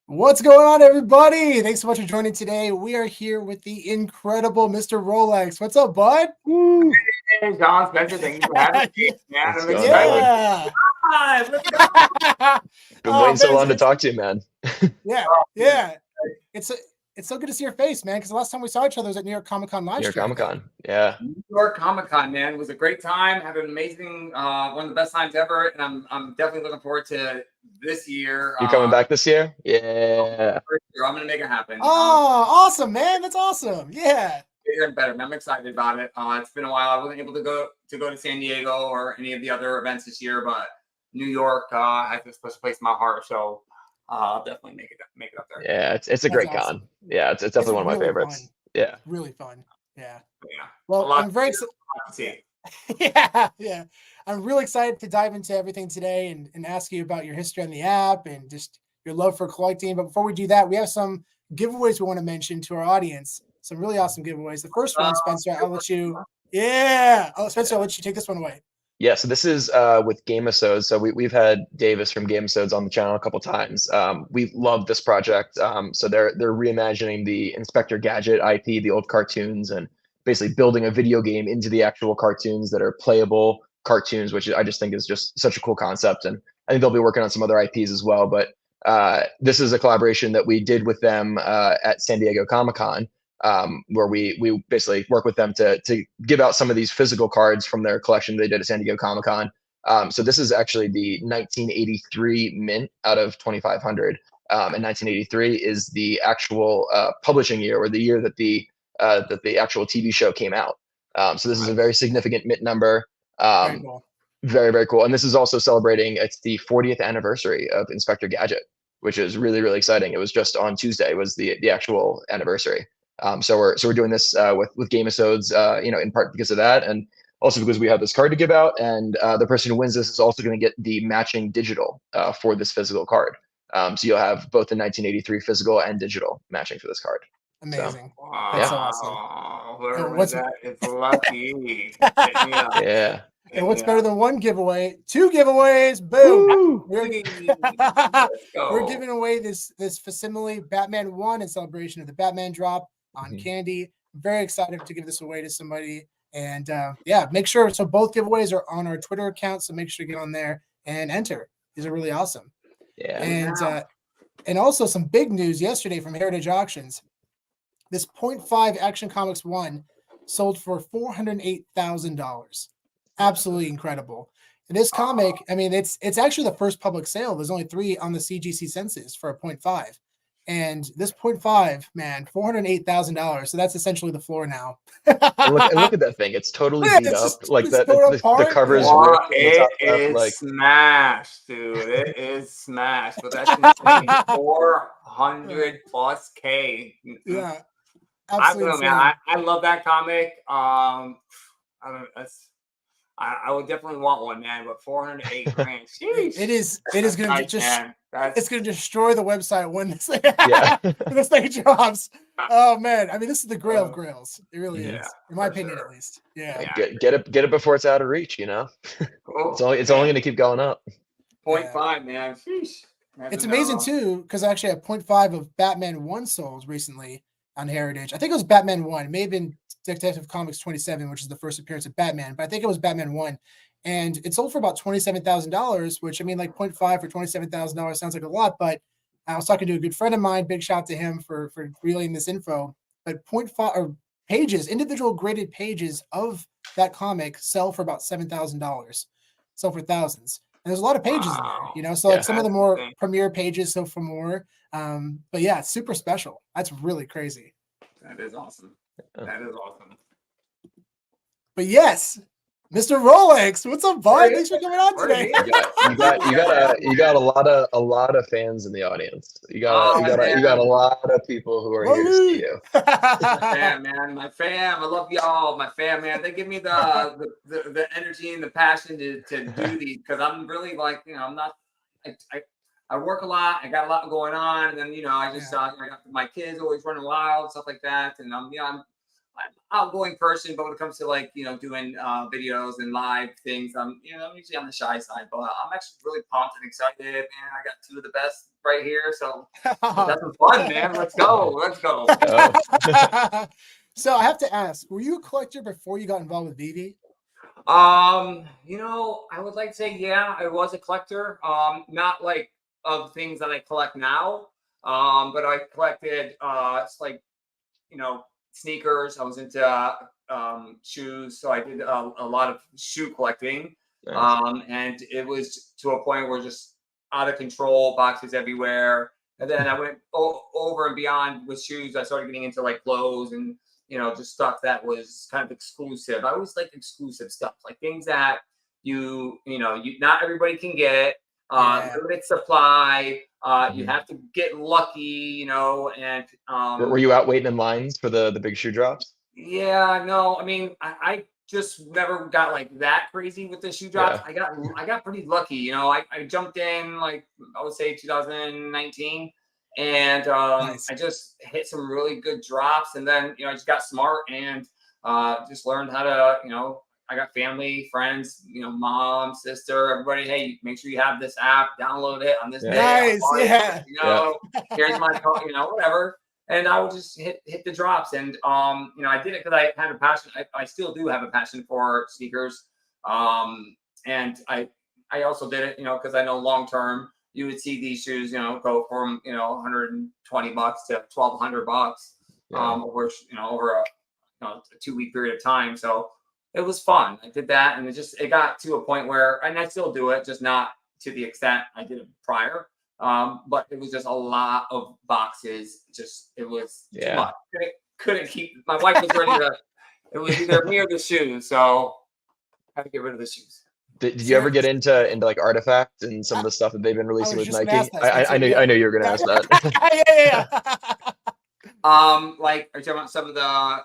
What's going on, everybody? Thanks so much for joining today. We are here with the incredible Mr. Rolex. What's up, bud? Woo. Hey, John Spencer, thank you for having me, man. What's I'm going excited. Yeah. Let's go. Been Oh, waiting so man, long to talk to you, man. yeah. It's so good to see your face, man. Because the last time we saw each other was at New York Comic Con last New York year. Comic Con. Yeah. New York Comic Con, man. It was a great time. Had an amazing, one of the best times ever, and I'm definitely looking forward to this year. You coming back this year? Yeah. I'm gonna make it happen. Oh, awesome, man. That's awesome. Yeah. Bigger and better. I'm excited about it. It's been a while. I wasn't able to go to San Diego or any of the other events this year, but New York has a special place in my heart. So I'll definitely make it up there. Yeah, it's a great awesome. con. Yeah, it's definitely one of my really favorites. fun. Yeah. Really fun. Yeah. Yeah. Well, I'm very excited. yeah. I'm really excited to dive into everything today and ask you about your history on the app and just your love for collecting. But before we do that, we have some giveaways we want to mention to our audience. Some really awesome giveaways. The first one, Spencer, I'll let you. Yeah. Oh, Spencer, I'll let you take this one away. Yeah, so this is with Gamesodes. So we've had Davis from Gamesodes on the channel a couple times. We've loved this project. So they're reimagining the Inspector Gadget IP, the old cartoons, and basically building a video game into the actual cartoons that are playable cartoons, which I just think is just such a cool concept. And I think they'll be working on some other IPs as well. But this is a collaboration that we did with them at San Diego Comic-Con. Where we basically work with them to give out some of these physical cards from their collection they did at San Diego Comic-Con. So this is actually the 1983 mint out of 2,500. And 1983 is the actual publishing year, or the year that the actual TV show came out. So this is a very significant mint number. Very cool. Very, very cool. And this is also celebrating, it's the 40th anniversary of Inspector Gadget, which is really, really exciting. It was just on Tuesday was the actual anniversary. So we're doing this with Gamesodes, in part because of that, and also because we have this card to give out, and the person who wins this is also going to get the matching digital for this physical card. So you'll have both the 1983 physical and digital matching for this card. Amazing. So, That's so awesome. Whoever wins that is lucky. Yeah. And what's better than one giveaway? Two giveaways. Boom. We're giving away this facsimile Batman 1 in celebration of the Batman drop on candy. Very excited to give this away to somebody. And make sure. So both giveaways are on our Twitter account. So make sure to get on there and enter. These are really awesome. Yeah. And also some big news yesterday from Heritage Auctions. This 0.5 Action Comics 1 sold for $408,000. Absolutely incredible. And this comic, I mean, it's actually the first public sale. There's only 3 on the CGC census for a 0.5. And this 0.5, man, $408,000. So that's essentially the floor now. and look at that thing. It's totally beat up. Like the covers. It is smashed, dude. It is smashed. But that's insane. 400 plus K. Yeah. Absolutely, man. I love that comic. I would definitely want one, man. But 408 grand. Sheesh. It is going to just. It's going to destroy the website when this this thing drops. Oh man, I mean, this is the grail of grails. It really is, in my opinion, at least. Yeah. Get it before it's out of reach. It's only going to keep going up. 0.5, man. Sheesh. It's amazing too, because actually a 0.5 of Batman 1 sold recently on Heritage. I think it was Batman 1. It may have been Detective Comics 27, which is the first appearance of Batman, but I think it was Batman 1. And it sold for about $27,000, which, I mean, like 0.5 for $27,000 sounds like a lot, but I was talking to a good friend of mine, big shout to him for relaying this info, but 0.5 or pages, individual graded pages of that comic sell for about $7,000, sell for thousands. And there's a lot of pages in there, so like some of the more premier pages sell for more. But yeah, it's super special. That's really crazy. That is awesome. That is awesome. But yes, Mr. Rolex, what's up, bud? Thanks for coming on today. You got a lot of fans in the audience. You got a lot of people who are here to see you. My fam. I love y'all. My fam, man. They give me the energy and the passion to do these, because I'm really like, I'm not. I work a lot. I got a lot going on, and then I just I got my kids always running wild, stuff like that, and outgoing person, but when it comes to like doing videos and live things, I'm usually on the shy side. But I'm actually really pumped and excited, man. I got two of the best right here, so that's some fun, man. Let's go, let's go. So I have to ask, were you a collector before you got involved with VeVe? I would like to say, yeah, I was a collector. Not like of things that I collect now. But I collected it's like, sneakers. I was into shoes, so I did a lot of shoe collecting. Nice. And it was to a point where just out of control, boxes everywhere. And then I went over and beyond with shoes. I started getting into like clothes and just stuff that was kind of exclusive. I always like exclusive stuff, like things that you not everybody can get. Limited supply. You have to get lucky, and Were you out waiting in lines for the big shoe drops? yeah, no, I mean, I just never got like that crazy with the shoe drops. Yeah. I got pretty lucky, I jumped in like I would say 2019, and Nice. I just hit some really good drops, and then I just got smart and just learned how to I got family, friends, mom, sister, everybody. Hey, make sure you have this app. Download it on this day. Nice, yeah. Here's my, whatever. And I would just hit the drops. And I did it because I had a passion. I still do have a passion for sneakers. And I also did it, because I know long term you would see these shoes, go from $120 to $1,200, over a 2-week period of time. So it was fun. I did that, and it got to a point where, and I still do it, just not to the extent I did it prior. But it was just a lot of boxes. It was too much. Couldn't keep. My wife was ready to. It was either me or the shoes, so I had to get rid of the shoes. Did you ever get into like Artifact and some of the stuff that they've been releasing with Nike? I know you were going to ask that. Like, are you talking about some of the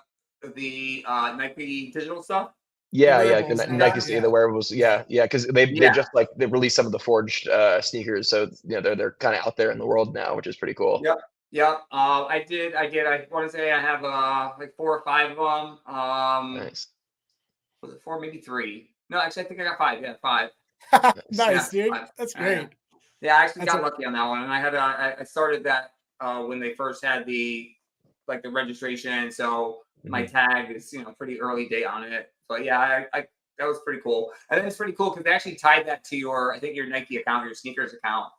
Nike digital stuff? Yeah, Nike, the wearables, because they just they released some of the forged sneakers, so they're kind of out there in the world now, which is pretty cool. Yep. I did. I want to say I have like 4 or 5 of them. Nice. Was it 4, maybe 3? No, actually, I think I got 5. Yeah, 5. Nice, dude. 5. That's great. Yeah, I actually got lucky on that one, and I started that when they first had the registration, so my tag is pretty early date on it. But yeah, I that was pretty cool. And then it's pretty cool because they actually tied that to your Nike account, your sneakers account.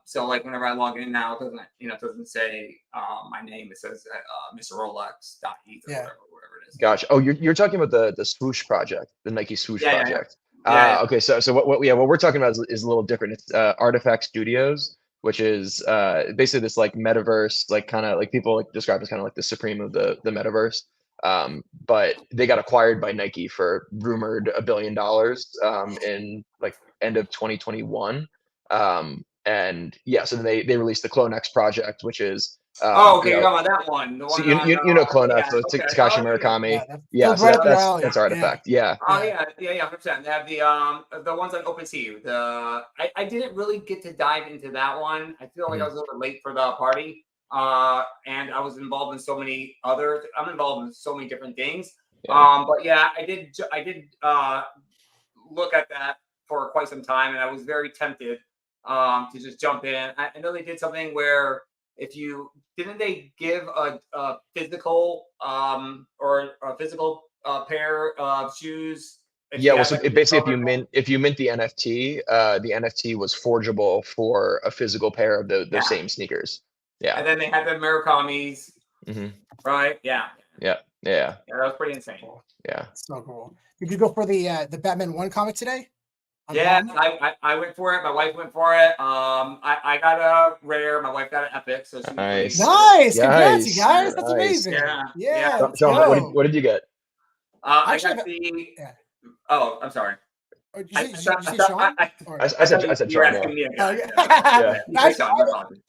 So like whenever I log in now, it doesn't say my name. It says Mr. Rolex.eth or whatever it is. Gotcha. Oh, you're talking about the swoosh project, the Nike swoosh project. Yeah. Okay. So what we're talking about is a little different. It's Artifact Studios, which is basically this like metaverse, like kind of like people like describe as kind of like the supreme of the metaverse. But they got acquired by Nike for rumored $1 billion in like end of 2021. And yeah, so then they released the Clone X project, which is you're talking about that one. The one so you know Clone X, so Takashi Murakami. So that's Artifact. Yeah. Oh yeah, 100%. They have the ones on OpenSea. I didn't really get to dive into that one. I feel like I was a little late for the party. And I was involved in so many I'm involved in so many different things. But yeah, I did look at that for quite some time, and I was very tempted to just jump in. I know they did something where didn't they give a physical or a physical pair of shoes? Well, so basically, if you mint the NFT, the NFT was forgeable for a physical pair of the same sneakers. Yeah. And then they had the Murakami's. Right? Yeah. Yeah. That was pretty insane. Yeah. So cool. Did you go for the Batman 1 comic today? Yeah, I went for it. My wife went for it. I got a rare. My wife got an epic. So she nice. Congrats, you guys. That's amazing. Yeah. Sean, what did you get? I got the. Oh, I'm sorry. I said Sean. I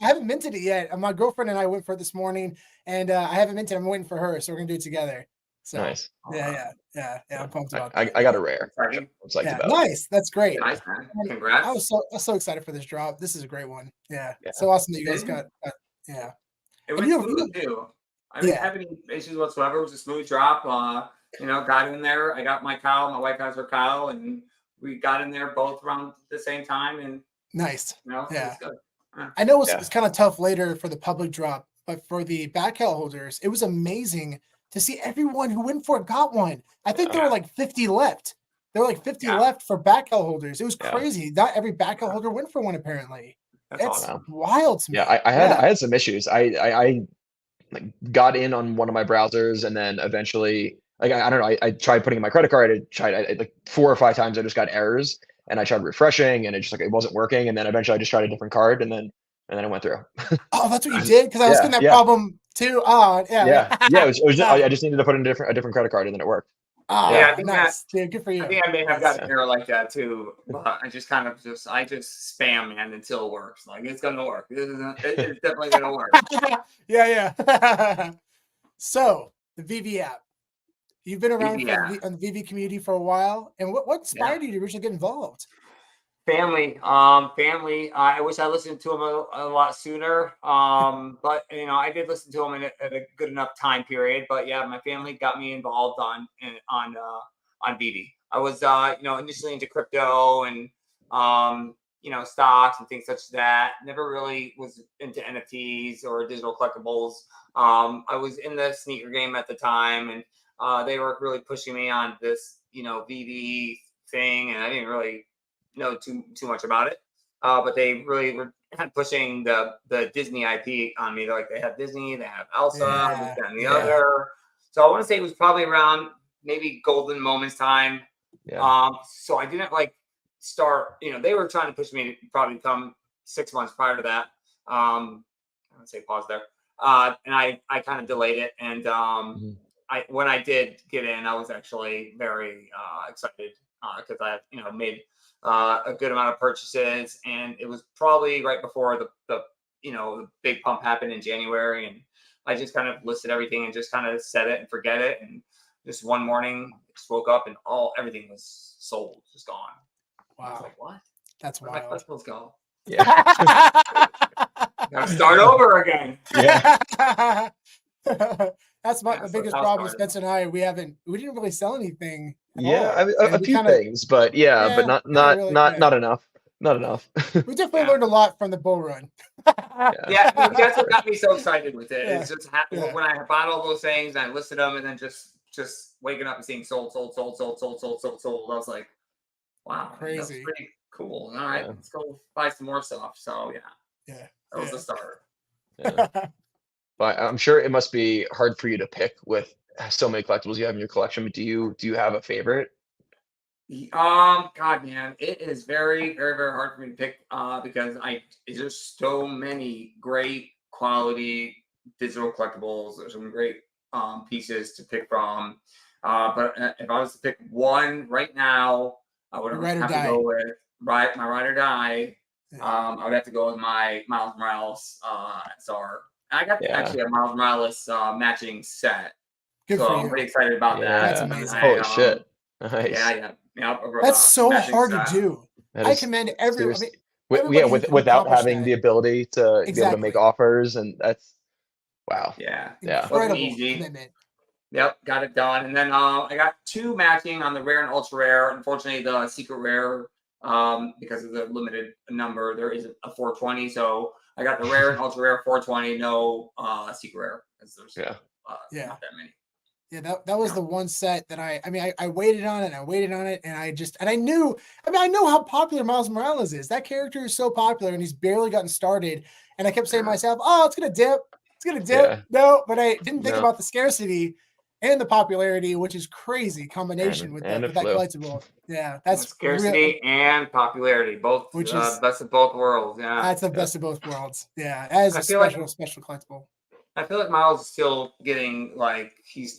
haven't minted it yet. My girlfriend and I went for it this morning, and I haven't minted. I'm waiting for her, so we're gonna do it together. So, nice. Yeah. I'm pumped about that. I got a rare. I'm psyched about nice. That's great. Nice, man. Congrats. I was so excited for this drop. This is a great one. Yeah. So awesome that you guys got. Yeah. It was cool too. I didn't have any issues whatsoever. It was a smooth drop. You know, got in there. I got my cow. My wife has her cow, and we got in there both around the same time. And nice. you know, it was good. I know it's kind of tough later for the public drop, but for the back cow holders, it was amazing to see everyone who went for it got one. I think there were like 50 left. There were like 50 left for back cow holders. It was crazy. Not every back cow holder went for one apparently. That's It's awesome. wild to me. Yeah, I had some issues. I like got in on one of my browsers, and then eventually, like I don't know, I tried putting in my credit card. I like 4 or 5 times. I just got errors, and I tried refreshing, and it wasn't working. And then eventually, I just tried a different card, and then it went through. Oh, that's what you did? Because I was getting that problem too. Oh, yeah. It was just, I just needed to put in a different credit card, and then it worked. Oh, yeah, I think nice. Dude, good for you. I think I may have gotten an error like that too, but I just spam, man, until it works. Like it's gonna work. It's definitely gonna work. Yeah. So the VeVe app, you've been around on the VeVe community for a while, and what inspired you to originally get involved? Family. I wish I listened to him a lot sooner. But you know, I did listen to him at a good enough time period. But yeah, my family got me involved on VeVe. I was you know, initially into crypto and you know, stocks and things such as that. Never really was into NFTs or digital collectibles. I was in the sneaker game at the time, and they were really pushing me on this, you know, VeVe thing, and I didn't really know too much about it, but they really were pushing the Disney IP on me. They're like, they have Disney, they have Elsa, this, that, and the other. So I want to say it was probably around maybe Golden Moments time. So I didn't like start. You know, they were trying to push me to probably come 6 months prior to that. I would say pause there, and I kind of delayed it. And when I did get in, I was actually very excited because I, you know, made a good amount of purchases, and it was probably right before the you know, the big pump happened in January, and I just kind of listed everything and just kind of set it and forget it, and just one morning just woke up and everything was sold, just gone. Wow. I was like, what? That's wild. Where my collectibles go? Yeah. Gotta start over again. Yeah. That's the biggest problem. Spencer and I, we didn't really sell anything. Yeah, I mean, a few things, but but not enough. Not enough. We definitely learned a lot from the bull run. Yeah, that's what got me so excited with it. It's just when I bought all those things, I listed them, and then just waking up and seeing sold. I was like, wow, crazy. That's pretty cool. All right, let's go buy some more stuff. So that was the start. But I'm sure it must be hard for you to pick with so many collectibles you have in your collection. But do you have a favorite? God, man, it is very, very, very hard for me to pick because there's so many great quality digital collectibles. There's some great pieces to pick from. But if I was to pick one right now, I would have to go with my ride or die. I would have to go with my Miles Morales SR. I got actually a Miles Morales matching set. Good so for I'm you. pretty excited about that. That's amazing. Holy shit. Nice. Yeah. That's so hard to do. I commend everyone. Without having the ability to be able to make offers, and that's wow. Yeah. Incredible easy. commitment. Yep, got it done. And then I got 2 matching on the rare and ultra rare. Unfortunately, the secret rare, because of the limited number, there isn't a 420. So I got the rare and ultra rare 420, no secret rare. There's not that many. Yeah, that was the one set that I waited on it and I knew I know how popular Miles Morales is. That character is so popular and he's barely gotten started. And I kept saying to myself, oh, it's gonna dip. Yeah. No, but I didn't think about the scarcity and the popularity, which is crazy combination with that collectible. Yeah, that's scarcity and popularity, both, which is best of both worlds. Yeah, that's the best of both worlds. Yeah, as a special collectible. I feel like Miles is still getting he's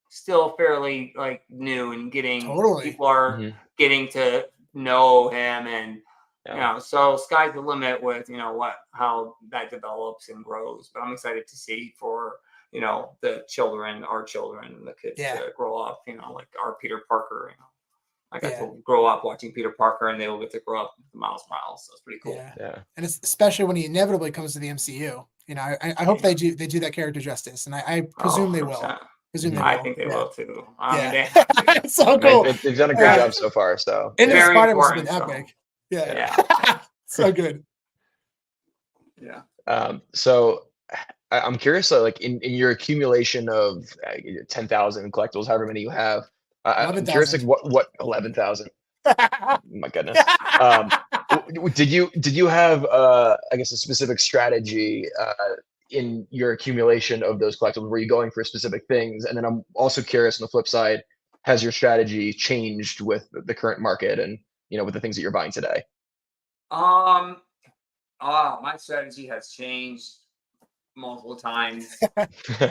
still fairly new and getting people are getting to know him, and you know, so sky's the limit with how that develops and grows. But I'm excited to see for the children, our children, and the kids to grow up. Like our Peter Parker. I got to grow up watching Peter Parker, and they will get to grow up with Miles Morales. So it's pretty cool. Yeah. And it's especially when he inevitably comes to the MCU. You know, I hope they do that character justice, and I presume they will. 100%. Presume they I will. think they Yeah. will too. I mean, Yeah. they have to. It's so cool. They've done a great job so far. So Into the Very Spider-Verse has important, been epic. so. Yeah. So good. Yeah. So I'm curious, like in your accumulation of 10,000 collectibles, however many you have, I'm curious, like 11,000. what 11,000? My goodness. Did you have I guess a specific strategy in your accumulation of those collectibles? Were you going for specific things? And then I'm also curious on the flip side, has your strategy changed with the current market and with the things that you're buying today? My strategy has changed multiple times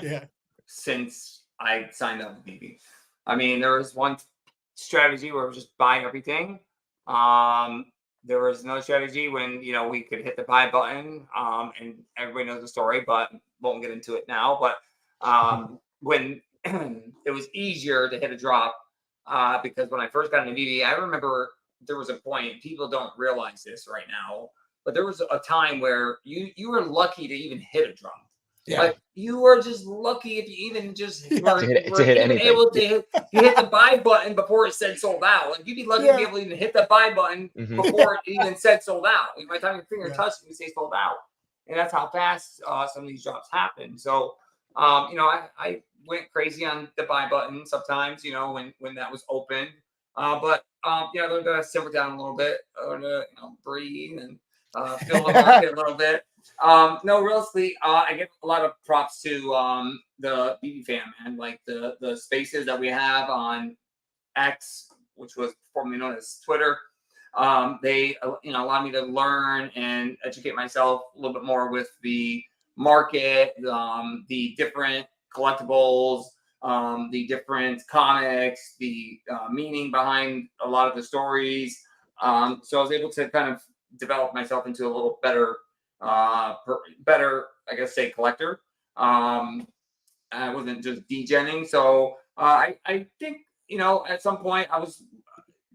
Yeah. since I signed up with VeVe. I mean, there was one strategy where I was just buying everything. There was another strategy when we could hit the buy button, and everybody knows the story, but won't get into it now. But when it was easier to hit a drop, because when I first got into VeVe, I remember there was a point, people don't realize this right now, but there was a time where you were lucky to even hit a drop. Yeah. Like you were just lucky if you even just were To hit even anything. able to hit the buy button before it said sold out. Like you'd be lucky to be able to even hit the buy button before it even said sold out. By the time your finger touched it, you say sold out, and that's how fast some of these drops happen. So, I went crazy on the buy button sometimes. When that was open, but I'm gonna simmer down a little bit, breathe and feel the market a little bit. No, realistically, I give a lot of props to the VeVe fam, man. Like the spaces that we have on X, which was formerly known as Twitter. They allow me to learn and educate myself a little bit more with the market, the different collectibles, the different comics, the meaning behind a lot of the stories. So I was able to kind of develop myself into a little better, I guess, say collector. I wasn't just degenning. So I think at some point I was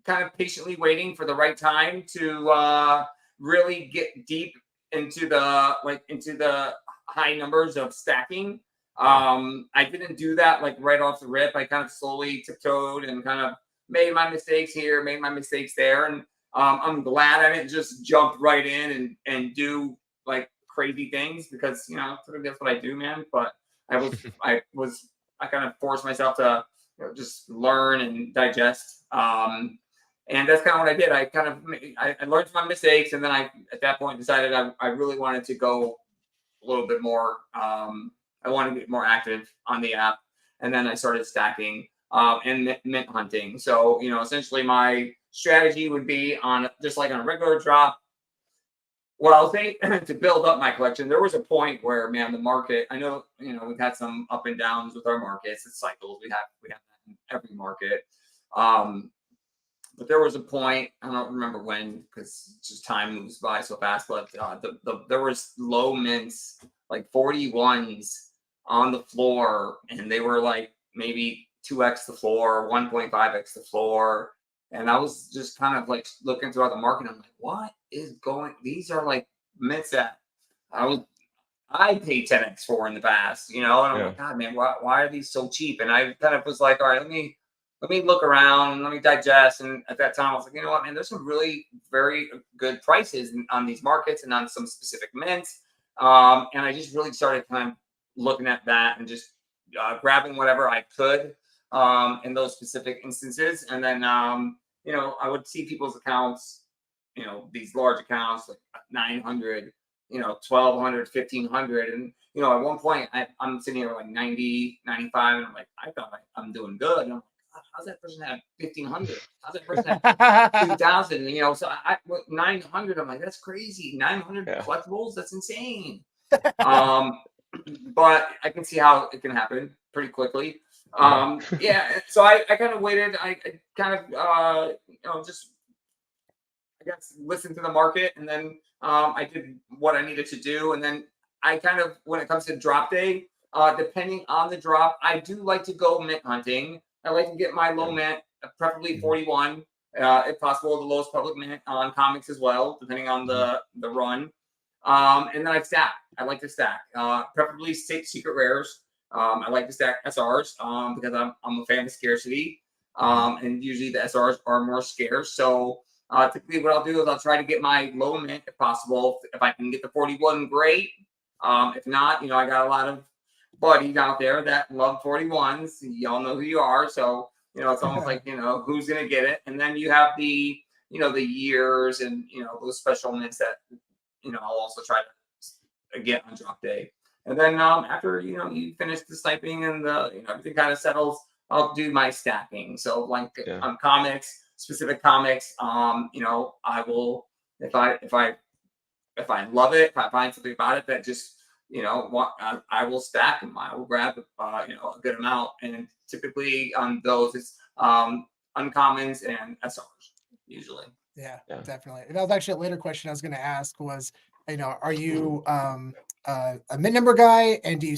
kind of patiently waiting for the right time to really get deep into the high numbers of stacking. I didn't do that like right off the rip. I kind of slowly tiptoed and kind of made my mistakes here, made my mistakes there, and I'm glad I didn't just jump right in and do like crazy things because that's what I do, man. But I kind of forced myself to just learn and digest. And that's kind of what I did. I learned from my mistakes, and then I at that point decided I really wanted to go a little bit more. I wanted to get more active on the app, and then I started stacking and mint hunting. So essentially my strategy would be on just like on a regular drop. Well, I'll say to build up my collection, there was a point where, man, the market, I know, we've had some up and downs with our markets. It's cycles. We have that in every market. But there was a point, I don't remember when, because just time moves by so fast, but there was low mints, like 41s on the floor, and they were like maybe 2x the floor, 1.5x the floor. And I was just kind of like looking throughout the market. I'm like, what is going? These are like mints that I paid 10x for in the past, and I'm like, God, man, why are these so cheap? And I kind of was like, all right, let me look around and let me digest. And at that time, I was like, you know what, man, there's some really very good prices on these markets and on some specific mints. And I just really started kind of looking at that and just grabbing whatever I could in those specific instances. And then, I would see people's accounts, these large accounts like 900, 1,200, 1,500. And, at one point I'm sitting here like 90, 95. And I'm like, I thought I'm doing good. And I'm like, how's that person have 1,500? How's that person have 2,000? So I 900, I'm like, that's crazy. 900 collectibles. That's insane. But I can see how it can happen pretty quickly. So I kind of waited. I kind of, just, I guess, listened to the market, and then I did what I needed to do. And then I kind of, when it comes to drop day, depending on the drop, I do like to go mint hunting. I like to get my low mint, preferably 41, if possible, the lowest public mint on comics as well, depending on the run. And then I stack. I like to stack, preferably secret rares. I like to stack SRs because I'm a fan of scarcity. And usually the SRs are more scarce. So typically what I'll do is I'll try to get my low mint if possible. If I can get the 41, great. If not, I got a lot of buddies out there that love 41s. Y'all know who you are. So, it's almost like, who's going to get it. And then you have the, the years and, those special mints that, I'll also try to get on drop day. And then after, you finish the sniping and everything kind of settles, I'll do my stacking. So like on comics, specific comics, I will, if I love it, if I find something about it that just, I will stack them. I will grab, a good amount. And typically on those, it's uncommons and SRs usually. Yeah, definitely. And that was actually a later question I was going to ask was, are you a mid number guy, and do you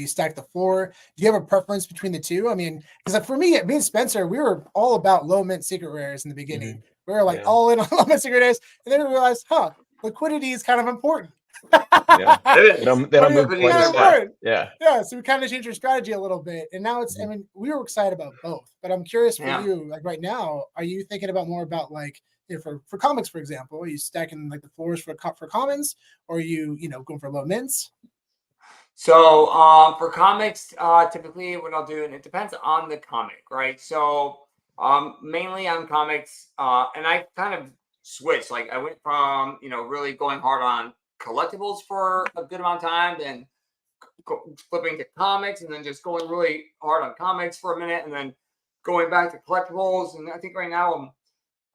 stack the floor? Do you have a preference between the two? I mean, because for me and Spencer, we were all about low mint secret rares in the beginning. We were like all in on low mint secret rares, and then we realized, liquidity is kind of important. They don't move quite as fast. Yeah. So we kind of changed our strategy a little bit, and now it's. I mean, we were excited about both, but I'm curious for you. Like right now, are you thinking about more about like for comics, for example, are you stacking like the floors for commons, or are you going for low mints? So for comics, typically what I'll do, and it depends on the comic, right? So mainly on comics, and I kind of switched. Like I went from really going hard on collectibles for a good amount of time, then flipping to comics, and then just going really hard on comics for a minute, and then going back to collectibles. And I think right now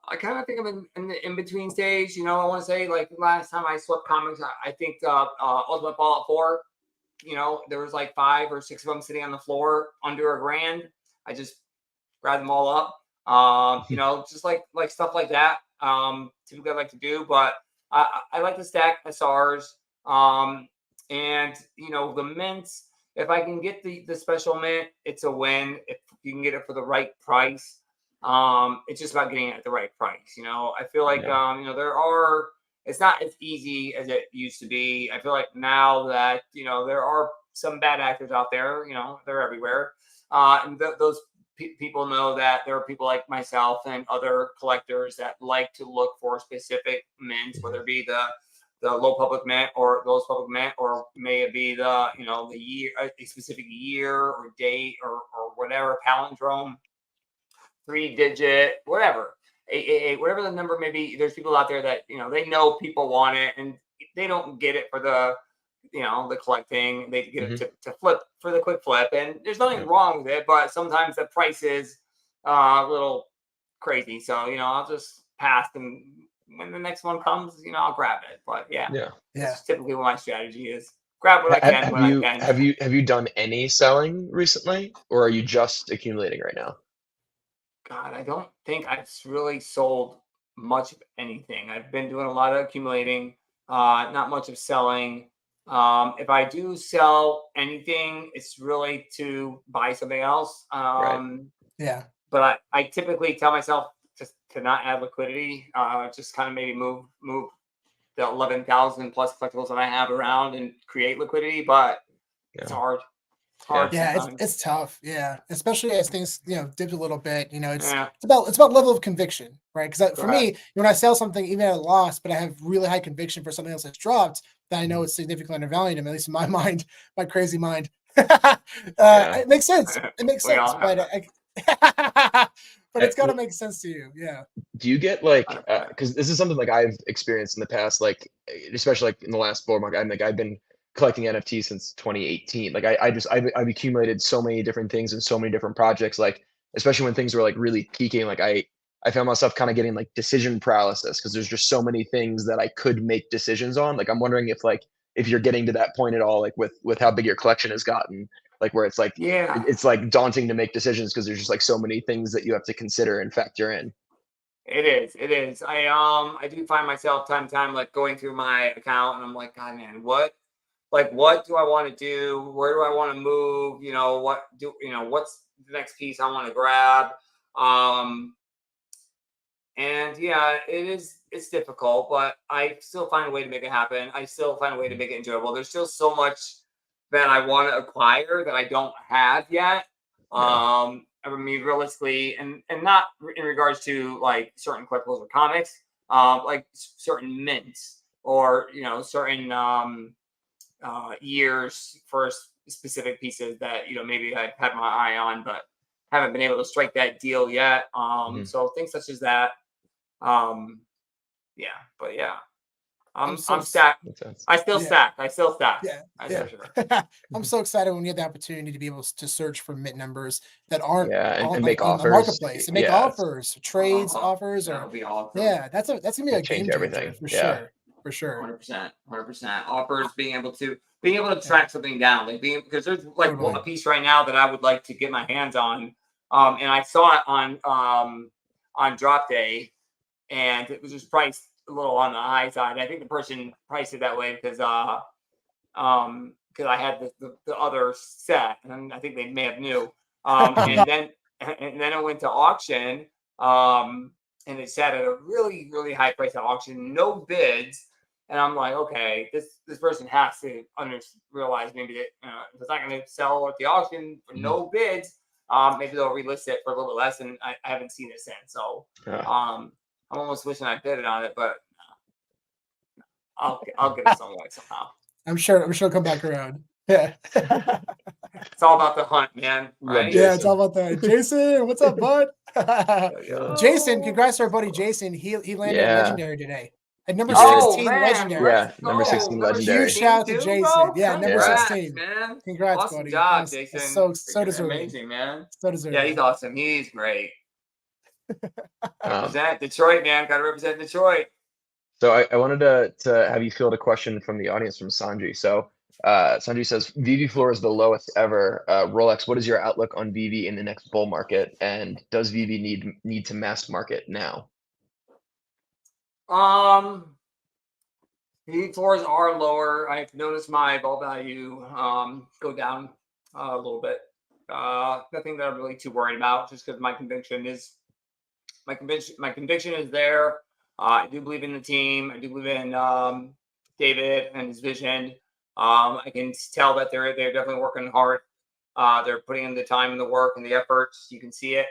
I kind of think I'm in the in-between stage. I want to say like last time I swept comics, I think Ultimate Fallout 4, there was like 5 or 6 of them sitting on the floor under $1,000. I just grabbed them all up. Just like stuff like that. Typically I like to do, but I like to stack SRs. And the mints, if I can get the special mint, it's a win. If you can get it for the right price. It's just about getting it at the right price. I feel like it's not as easy as it used to be. I feel like now that there are some bad actors out there, they're everywhere, and those people know that there are people like myself and other collectors that like to look for specific mints, whether it be the low public mint or lowest public mint, or may it be the the year, a specific year or date or whatever, palindrome, 3-digit, whatever, 888, whatever the number may be. There's people out there that they know people want it, and they don't get it for the the collecting. They get it to flip for the quick flip, and there's nothing wrong with it, but sometimes the price is a little crazy. So I'll just pass, and when the next one comes, I'll grab it. But that's typically what my strategy is. Grab what I can when I can. Have you done any selling recently, or are you just accumulating right now? God, I don't think I've really sold much of anything. I've been doing a lot of accumulating, not much of selling. If I do sell anything, it's really to buy something else. But I typically tell myself just to not add liquidity, just kind of maybe move the 11,000 plus collectibles that I have around and create liquidity, but it's hard. It's tough. Yeah, especially as things dipped a little bit. It's about level of conviction, right? Because for me, when I sell something even at a loss, but I have really high conviction for something else that's dropped, that I know it's significantly undervalued, at least in my mind, my crazy mind. It makes sense. It makes sense, but it's got to make sense to you. Yeah. Do you get like, because this is something like I've experienced in the past, like especially like in the last 4 months, I've been collecting NFTs since 2018. Like I've accumulated so many different things and so many different projects, like especially when things were like really peaking. Like I found myself kind of getting like decision paralysis because there's just so many things that I could make decisions on. Like I'm wondering if you're getting to that point at all, like with how big your collection has gotten, like where it's like it's like daunting to make decisions because there's just like so many things that you have to consider and factor in. It is. I do find myself time to time like going through my account and I'm like, God, man, what do I want to do? Where do I want to move? What's the next piece I want to grab? And yeah, it's difficult, but I still find a way to make it happen. I still find a way to make it enjoyable. There's still so much that I want to acquire that I don't have yet. I mean, realistically, and not in regards to like certain collectibles or comics, like certain mints or certain years for specific pieces that maybe I've had my eye on, but haven't been able to strike that deal yet. So things such as that. Yeah, but yeah, I'm stacked. I still stack. I still stack. Yeah, That's yeah. for sure. I'm so excited when we had the opportunity to be able to search for mint numbers that aren't and on, make on the offers. marketplace and make offers, trades, Uh-huh. offers, That or would be awesome. yeah, that's gonna be a game Change changer everything. for sure. For sure. 100%. Offers, being able to track something down, like because there's like Totally. a piece right now that I would like to get my hands on, and I saw it on drop day, and it was just priced a little on the high side. I think the person priced it that way because I had the other set, and I think they may have knew. And then it went to auction, and it sat at a really, really high price at auction, no bids. And I'm like, okay, this person has to realize maybe that if it's not going to sell at the auction for no bids, maybe they'll relist it for a little bit less. And I haven't seen it since. So I'm almost wishing I bid on it, but I'll get it some way somehow. I'm sure it'll come back around. Yeah. It's all about the hunt, man. Right? Yeah, it's all about that. Jason, what's up, bud? Jason, congrats to our buddy Jason. He landed legendary today. At number 16 legendary. Yeah, number 16 legendary. Huge shout out to Jason. Bro? Yeah, number Congrats, 16. Man. Congrats, awesome buddy. Job, Jason. So deserving. Amazing, man. So deserving. Yeah, he's awesome. He's great. Represent Detroit, man. Got to represent Detroit. So I wanted to have you field a question from the audience from Sanji. So Sanji says, VeVe floor is the lowest ever. Rolex, what is your outlook on VeVe in the next bull market? And does VeVe need to mass market now? VeVe floors are lower. I've noticed my ball value go down a little bit. Nothing that I'm really too worried about, just because my conviction is there. I do believe in the team. I do believe in David and his vision. I can tell that they're definitely working hard. They're putting in the time and the work and the efforts. You can see it.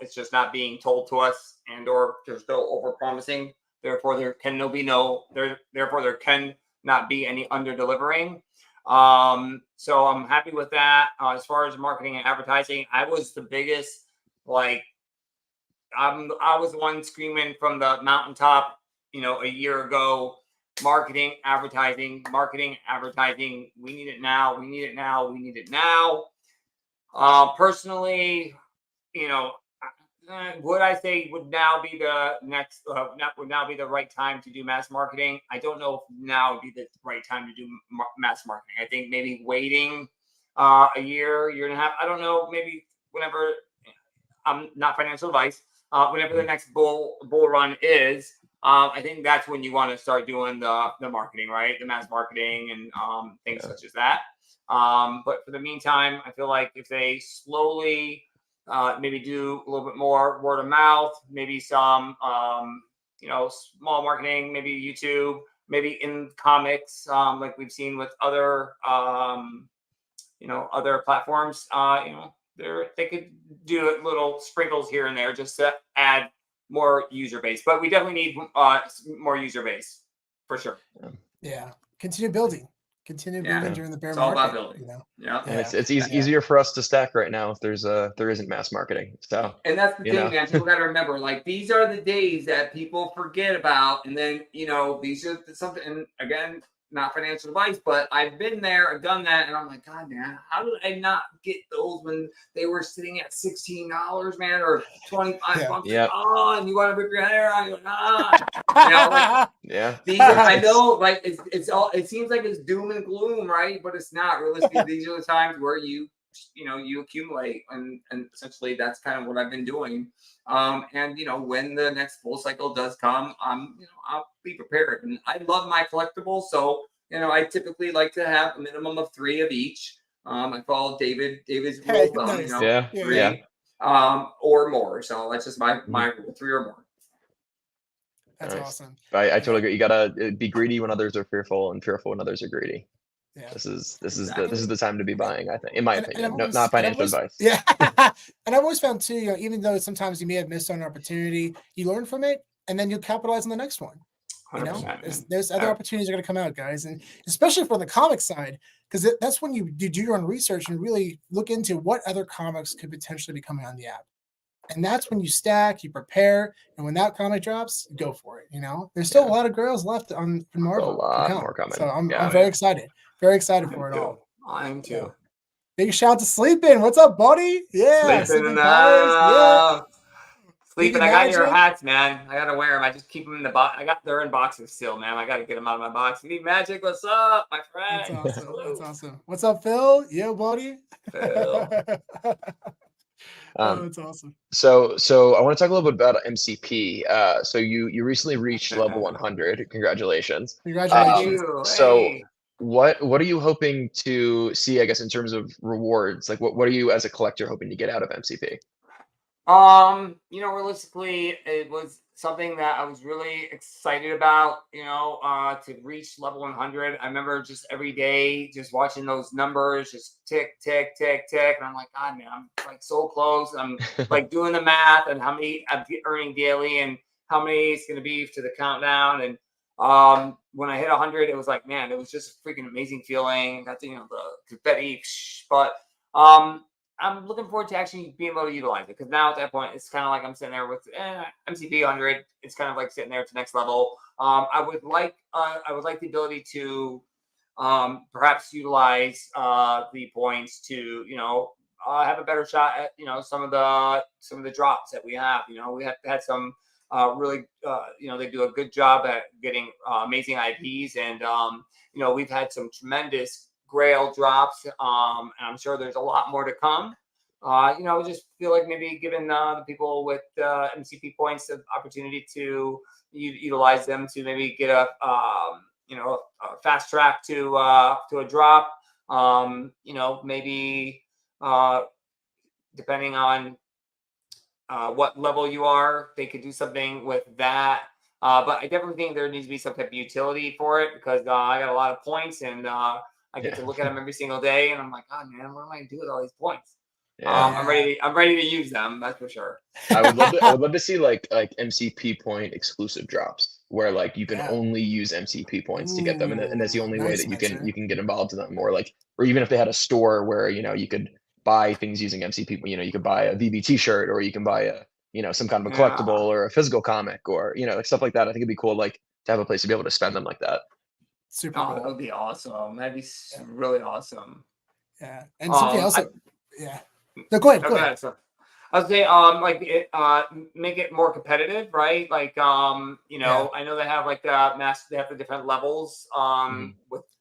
It's just not being told to us, or they're still over promising. Therefore, there cannot be any under delivering. So I'm happy with that. As far as marketing and advertising, I was the biggest I was the one screaming from the mountaintop, a year ago, marketing, advertising. We need it now. We need it now. We need it now. Personally, would I say would now be the next, would now be the right time to do mass marketing? I don't know if now would be the right time to do mass marketing. I think maybe waiting a year and a half. I don't know. Maybe whenever. Not financial advice. Whenever the next bull run is, I think that's when you want to start doing the marketing, right? The mass marketing and things such as that. But for the meantime, I feel like if they slowly maybe do a little bit more word of mouth, maybe some small marketing, maybe YouTube, maybe in comics, like we've seen with other other platforms, they could do little sprinkles here and there just to add more user base. But we definitely need more user base for sure. Yeah, continue building during the bear market. It's all about building. It's easier for us to stack right now if there isn't mass marketing. So and that's the thing, man. People got to remember, like, these are the days that people forget about, and then these are something. And again, not financial advice, but I've been there, I've done that, and I'm like, God, man, how did I not get those when they were sitting at $16, man, or 25 bucks? Yeah. Oh, and you want to rip your hair out? These are, I know, like it's all. It seems like it's doom and gloom, right? But it's not. Realistically, these are the times where you accumulate, and essentially that's kind of what I've been doing. And when the next bull cycle does come, I'll be prepared. And I love my collectibles, so I typically like to have a minimum of 3 of each. I follow David's rule of thumb, 3. or more. So that's just my rule, 3 or more. That's Nice. awesome. I totally agree. You gotta be greedy when others are fearful, and fearful when others are greedy. Yeah. This is Exactly. the time to be buying, I think, in my And opinion. I've No, always, not and I've financial always, advice. yeah. And I've always found too, you know, even though sometimes you may have missed on an opportunity, you learn from it, and then you capitalize on the next one. You know, 100%. there's other opportunities are going to come out, guys, and especially for the comic side, because that's when you do your own research and really look into what other comics could potentially be coming on the app. And that's when you stack, you prepare, and when that comic drops, go for it. You know, there's still a lot of girls left on A Marvel to lot come, more coming. so I'm Yeah. very excited for it all. I'm too. Yeah. Big shout out to Sleeping. What's up, buddy? Yeah, Sleeping Powers. Yeah, Sleeping. VeVe I got your Magic. hats, man. I gotta wear them. I just keep them in the box. They're in boxes still, man. I gotta get them out of my box. VeVe Magic, what's up, my friend? That's awesome. That's awesome. What's up, Phil? Yeah, buddy. Phil. Oh, that's awesome. So I want to talk a little bit about MCP. So you recently reached level 100. Congratulations. Congratulations. So Hey. what are you hoping to see, I guess, in terms of rewards? Like what are you as a collector hoping to get out of MCP? You know, realistically, it was something that I was really excited about, you know, to reach level 100. I remember just every day just watching those numbers just tick, tick, tick, tick. And I'm like, God, man, I'm like so close. I'm like doing the math and how many I'm earning daily and how many it's going to be to the countdown. And when I hit 100, it was like, man, it was just a freaking amazing feeling. Got to, you know, the confetti, but I'm looking forward to actually being able to utilize it, because now at that point, it's kind of like I'm sitting there with MCP 100. It's kind of like sitting there at the next level. I would like the ability to perhaps utilize the points to, you know, have a better shot at, you know, some of the drops that we have. You know, we have had some really you know, they do a good job at getting amazing IPs, and you know, we've had some tremendous Grail drops, and I'm sure there's a lot more to come. You know, I just feel like maybe giving the people with MCP points the opportunity to utilize them to maybe get a you know, a fast track to a drop. You know, maybe depending on what level you are, they could do something with that. But I definitely think there needs to be some type of utility for it, because I got a lot of points, and I get to look at them every single day, and I'm like, God, man, what am I gonna do with all these points? I'm ready to use them. That's for sure. I would love to see like MCP point exclusive drops where like you can only use MCP points to get them, and that's the only way that you can get involved in them. Or even if they had a store where, you know, you could buy things using MCP. You know, you could buy a VeVe T-shirt, or you can buy a, you know, some kind of a collectible or a physical comic, or, you know, like stuff like that. I think it'd be cool, like, to have a place to be able to spend them like that. Super cool. That would be awesome. That'd be really awesome. Yeah, and something else. No, go ahead. Go ahead. So I would say, like make it more competitive, right? Like, you know, I know they have like they have the different levels,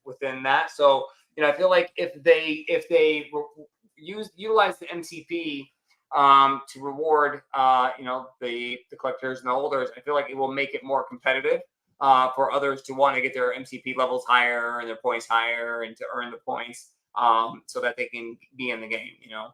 within that. So, you know, I feel like if they utilize the MCP, to reward, you know, the collectors and the holders, I feel like it will make it more competitive, for others to want to get their MCP levels higher and their points higher, and to earn the points, so that they can be in the game, you know?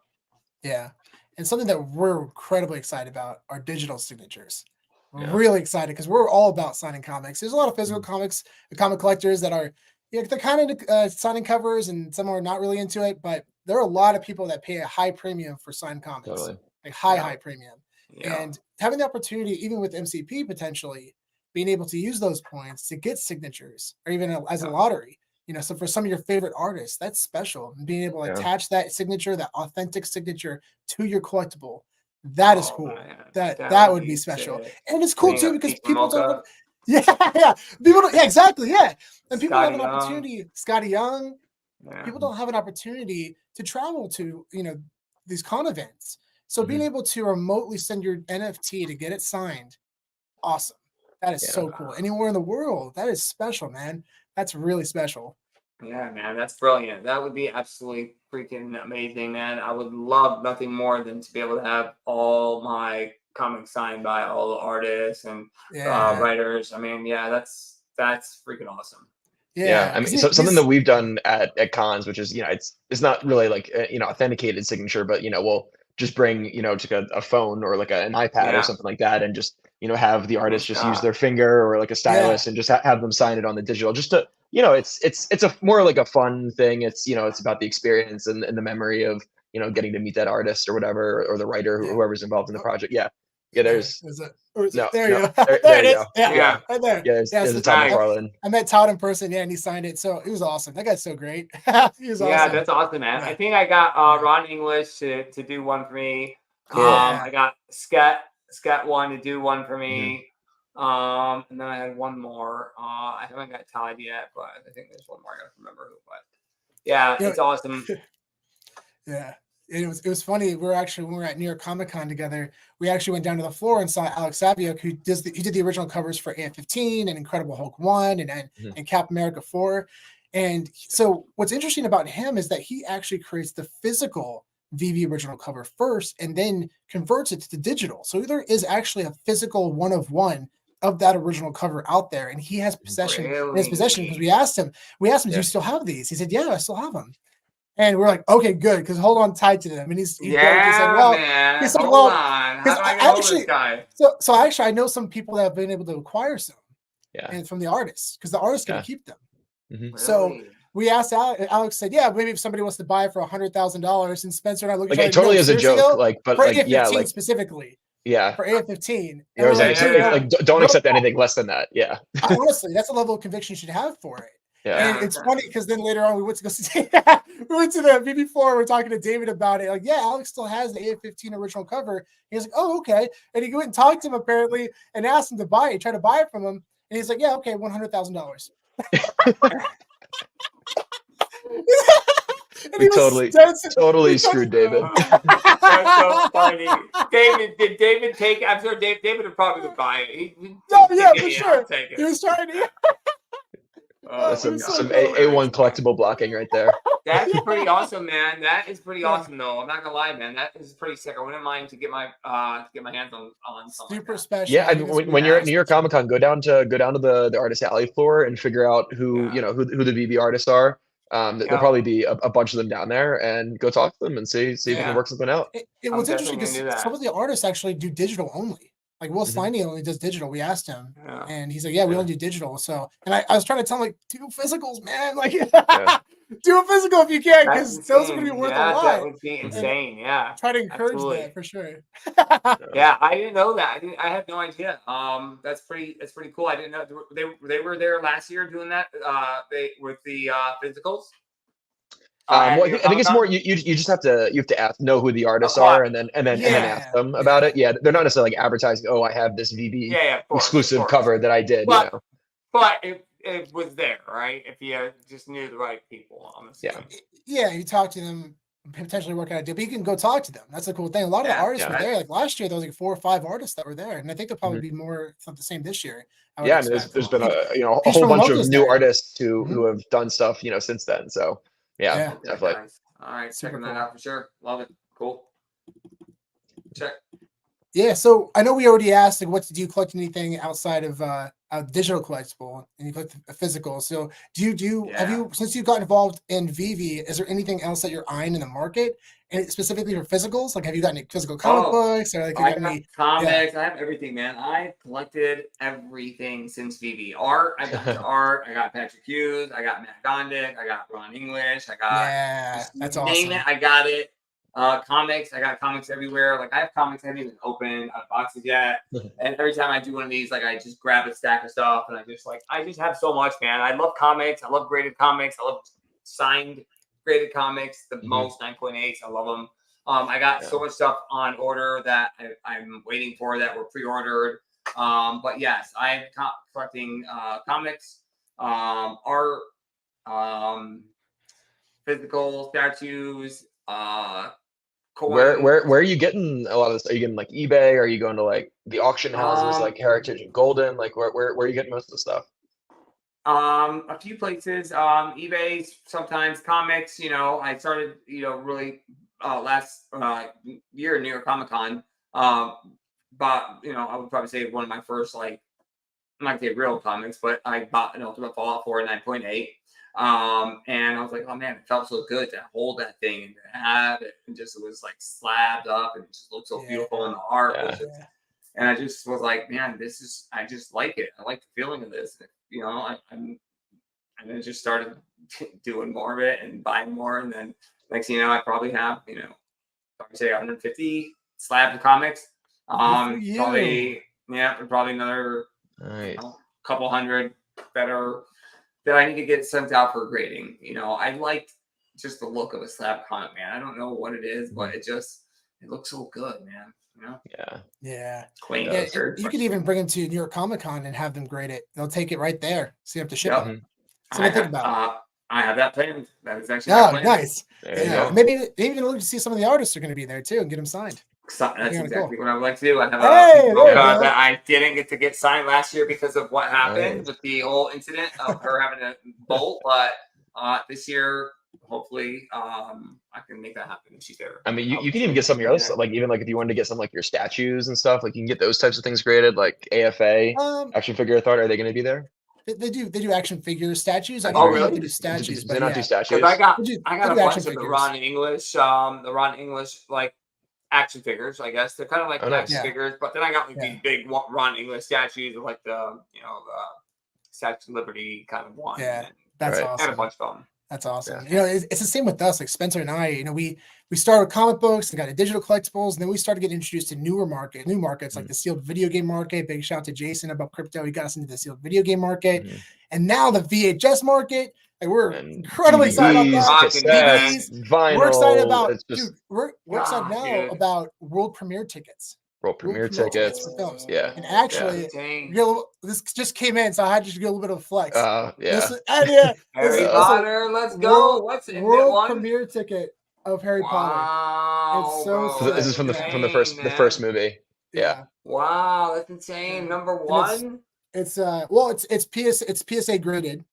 Yeah. And something that we're incredibly excited about are digital signatures. We're really excited because we're all about signing comics. There's a lot of physical comics, the comic collectors that are, you know, they're kind of signing covers, and some are not really into it, but there are a lot of people that pay a high premium for signed comics, like high premium. And having the opportunity, even with MCP potentially being able to use those points to get signatures, or even as a lottery, you know, so for some of your favorite artists, that's special. And being able to attach that signature, that authentic signature, to your collectible, that is cool. Man. That would be special. And it's cool too, because people don't. People don't. Yeah, exactly. Yeah, and people have an opportunity. Scotty Young. People don't have an opportunity to travel to, you know, these con events. So being able to remotely send your NFT to get it signed, awesome. That is so cool. Anywhere in the world, that is special, man. That's really special. Yeah, man, that's brilliant. That would be absolutely freaking amazing, man. I would love nothing more than to be able to have all my comics signed by all the artists and writers. I mean, that's freaking awesome. Yeah, I mean, something that we've done at cons, which is, you know, it's not really like you know, authenticated signature, but, you know, just bring, you know, just a phone or like an iPad or something like that, and just, you know, have the artist just use their finger or like a stylus and just have them sign it on the digital, just to, you know, it's a more like a fun thing. It's, you know, it's about the experience and the memory of, you know, getting to meet that artist or whatever, or the writer, whoever's involved in the project. Yeah. Yeah, there's no, there you no, go. there, There there it you is. go. Yeah, right there. Yeah, there's so a Todd nice. McFarlane. I met Todd in person, and he signed it, so it was awesome. That guy's so great. He was Yeah, awesome. that's awesome, man. I think I got Ron English to do one for me. Cool. I got Scat one to do one for me. And then I had one more. I haven't got Todd yet, but I think there's one more I gotta remember who. But yeah, it's awesome. Yeah. It was funny. When we were at New York Comic Con together, we actually went down to the floor and saw Alex Saviuk, who did the original covers for AF-15 and Incredible Hulk 1 and Cap America 4. And so what's interesting about him is that he actually creates the physical VeVe original cover first and then converts it to digital. So there is actually a physical one of one of that original cover out there, and he has possession in his possession, because we asked him, do you still have these? He said, yeah, I still have them. And we're like, okay, good, because hold on tight to them. And he said, well, man. he said, Hold well, on. How do I get hold of this guy? So actually, I know some people that have been able to acquire some, and from the artists, because the artist's going to keep them. So we asked Alex said, yeah, maybe if somebody wants to buy it for $100,000, and Spencer and I look at each other, totally as a joke, though, for AF-15 specifically. Yeah. For AF-15. Don't accept anything less than that. Yeah. Honestly, that's a level of conviction you should have for it. Yeah. And it's funny because then later on we went to go see we went to the VeVe floor. We're talking to David about it. Like, yeah, Alex still has the AF-15 original cover. He was like, oh, okay. And he went and talked to him apparently and asked him to buy it, try to buy it from him. And he's like, yeah, okay, $100,000. We totally screwed David. That's so funny. Did David take? I'm sure David would probably buy it. For sure. He was trying to. Some A1 collectible blocking right there. That's pretty awesome, man. That is pretty awesome, though. I'm not gonna lie, man. That is pretty sick. I wouldn't mind to get my hands on something. Super special. Yeah, when you're at New York Comic Con, go down to the artist alley floor and figure out who who the VeVe artists are. There'll probably be a bunch of them down there, and go talk to them and see if you can work something out. What's interesting is some of the artists actually do digital only. Like Will Sliney only does digital. We asked him, and he's like, "Yeah, we only do digital." So, and I was trying to tell him, like, do physicals, man. Like, do a physical if you can, because those are going to be worth a lot. That would be insane. Try to encourage that for sure. I didn't know that. I had no idea. That's pretty cool. I didn't know they were there last year doing that. With the physicals. I think it's more you just have to know who the artists are and then ask them about it. Yeah, they're not necessarily like advertising. Oh, I have this VeVe exclusive cover that I did. But it was there, right? If you just knew the right people, honestly. Yeah, you talk to them, potentially work out a deal, but you can go talk to them. That's the cool thing. A lot of the artists were there. Like last year, there was like 4 or 5 artists that were there, and I think there'll probably be more. It's not the same this year. Yeah, I mean, there's been a whole bunch of new artists who have done stuff since then. So. Yeah, definitely. Nice. All right, checking that out for sure. Love it. Cool. Check. Yeah, so I know we already asked, like, do you collect anything outside of digital collectible, and you collect a physical? So have you, since you got involved in VeVe, is there anything else that you're eyeing in the market, and specifically for physicals? Like, have you got any physical comic books, or like I got comics? I have everything, man. I collected everything since VeVe. Art, I got art. I got Patrick Hughes. I got Matt Gondik. I got Ron English. I got that's awesome. Name it, I got it. Comics, I got comics everywhere. Like I have comics I haven't even opened out of boxes yet. And every time I do one of these, like I just grab a stack of stuff, and I just have so much, man. I love comics. I love graded comics. I love signed graded comics. The most 9.8s. I love them. I got so much stuff on order that I'm waiting for that were pre-ordered. But yes, I'm collecting comics, art, physical statues, Where are you getting a lot of this? Are you getting like eBay? Are you going to like the auction houses like Heritage and Golden? Like where are you getting most of the stuff? A few places. eBay, sometimes comics. I started really last year at New York Comic Con. But I would probably say one of my first, like, I'm not gonna say real comics, but I bought an Ultimate Fallout 4 9.8. And I was like, oh man, it felt so good to hold that thing and to have it, and just it was like slabbed up and it just looked so beautiful, and the art was just, and I just was like, man, I just like it. I like the feeling of this. You know, and then just started doing more of it and buying more, and then next thing you know, I probably have, you know, probably say 150 slabs of comics. Probably probably another couple hundred that I need to get sent out for grading. You know, I liked just the look of a slab comic, man. I don't know what it is, but it looks so good, man. You know? Yeah. Clean. Yeah, you could even bring them to New York Comic Con and have them grade it. They'll take it right there, so you have to ship it. So what think about. I have that planned. That is actually nice. Yeah, maybe even look to see some of the artists are going to be there too and get them signed. That's exactly what I would like to do. I have a that I didn't get to get signed last year because of what happened with the whole incident of her having a bolt, but this year hopefully I can make that happen if she's there. I mean, you can even get some of your other stuff, like even like if you wanted to get some like your statues and stuff, like you can get those types of things graded, like AFA, action figure thought. Are they going to be there? They do action figure statues. I don't really do statues, but not do statues. I got a bunch of the Ron English like action figures. I guess they're kind of like action figures, but then I got like these big Ron English statues of like the the Statue of Liberty kind of one. Yeah, that's awesome. And a bunch of them. That's awesome. You know, it's the same with us. Like Spencer and I, you know, we started with comic books and got into digital collectibles, and then we started getting introduced to new markets like the sealed video game market. Big shout out to Jason about crypto. He got us into the sealed video game market, and now the VHS market. Like we're incredibly excited about that. Vinyl, we're excited about, we're excited now about world premiere tickets. World premiere tickets for films. Yeah. And actually, this just came in, so I had to get a little bit of a flex. Harry Potter, let's go. What's in world premiere ticket of Harry Potter? It's so this is from the first movie. Yeah. Wow, that's insane. Number one. It's PSA graded,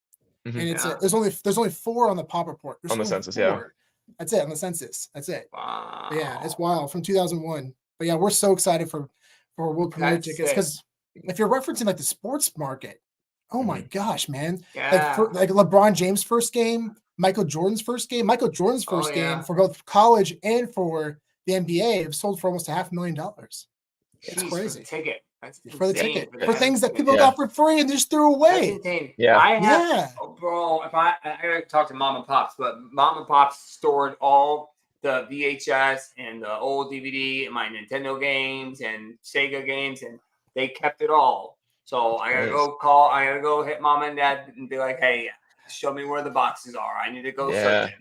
and it's there's only 4 on the pop report. On the census, 4. That's it on the census. That's it. Wow. But yeah, it's wild from 2001. But yeah, we're so excited for world premiere tickets because if you're referencing like the sports market, oh my gosh, man! Like LeBron James' first game, Michael Jordan's first game for both college and for the NBA have sold for almost $500,000. It's crazy. For the ticket for things that people got for free and just threw away. Bro, if I gotta talk to mom and pops, but mom and pops stored all the VHS and the old DVD and my Nintendo games and Sega games, and they kept it all. So I gotta go hit mom and dad and be like, hey, show me where the boxes are. I need to go searching.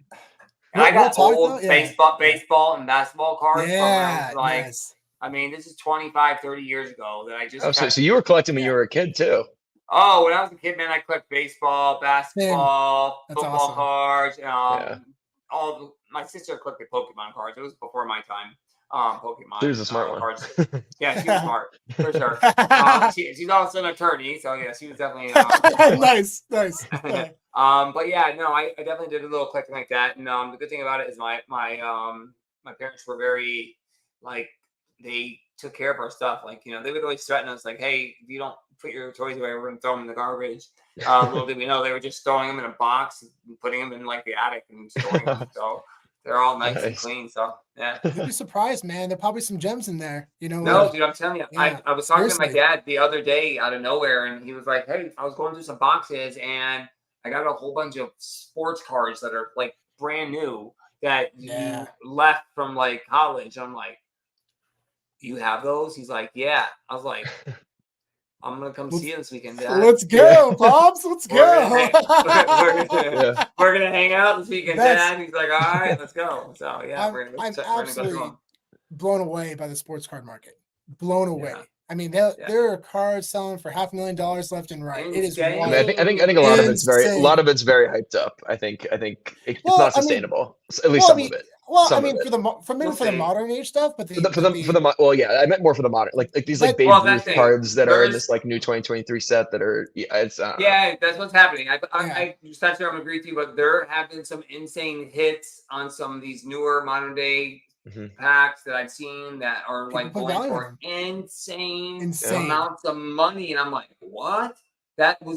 And I got old baseball and basketball cards from I mean, this is 25, 30 years ago that I just. So you were collecting when you were a kid too. Oh, when I was a kid, man, I collected baseball, basketball, football cards. My sister collected Pokemon cards. It was before my time. Pokemon. She was a smart one. Cards. Yeah, she was smart for sure. She's also an attorney, so yeah, she was definitely nice. But yeah, no, I definitely did a little collecting like that. And the good thing about it is my parents were very they took care of our stuff. Like, you know, they would always threaten us like, hey, if you don't put your toys away, we're gonna throw them in the garbage. Little did we know they were just throwing them in a box and putting them in like the attic and storing them. So they're all nice and clean. So yeah. You'd be surprised, man. There's probably some gems in there. You know. No, dude, I'm telling you. Yeah, I was talking to my dad the other day out of nowhere, and he was like, hey, I was going through some boxes and I got a whole bunch of sports cards that are like brand new that you left from like college. I'm like, you have those? He's like, yeah. I was like, I'm gonna come see you this weekend, Dad. Let's go, Pops. Let's go. We're gonna hang out this weekend, Dad. He's like, all right, let's go. So yeah, I'm absolutely blown away by the sports card market. Blown away. Yeah. I mean, there are cards selling for $500,000 left and right. It is wild. I mean, I think a lot of it's very hyped up. I think it's not sustainable. At least some of it. Well, I mean, for the modern age stuff, but I meant more for the modern, like these like Babe Ruth cards that are in this like new 2023 set that are that's what's happening. I just I'm gonna agree with you, but there have been some insane hits on some of these newer modern day packs that I've seen that are like going for insane amounts of money, and I'm like, what? He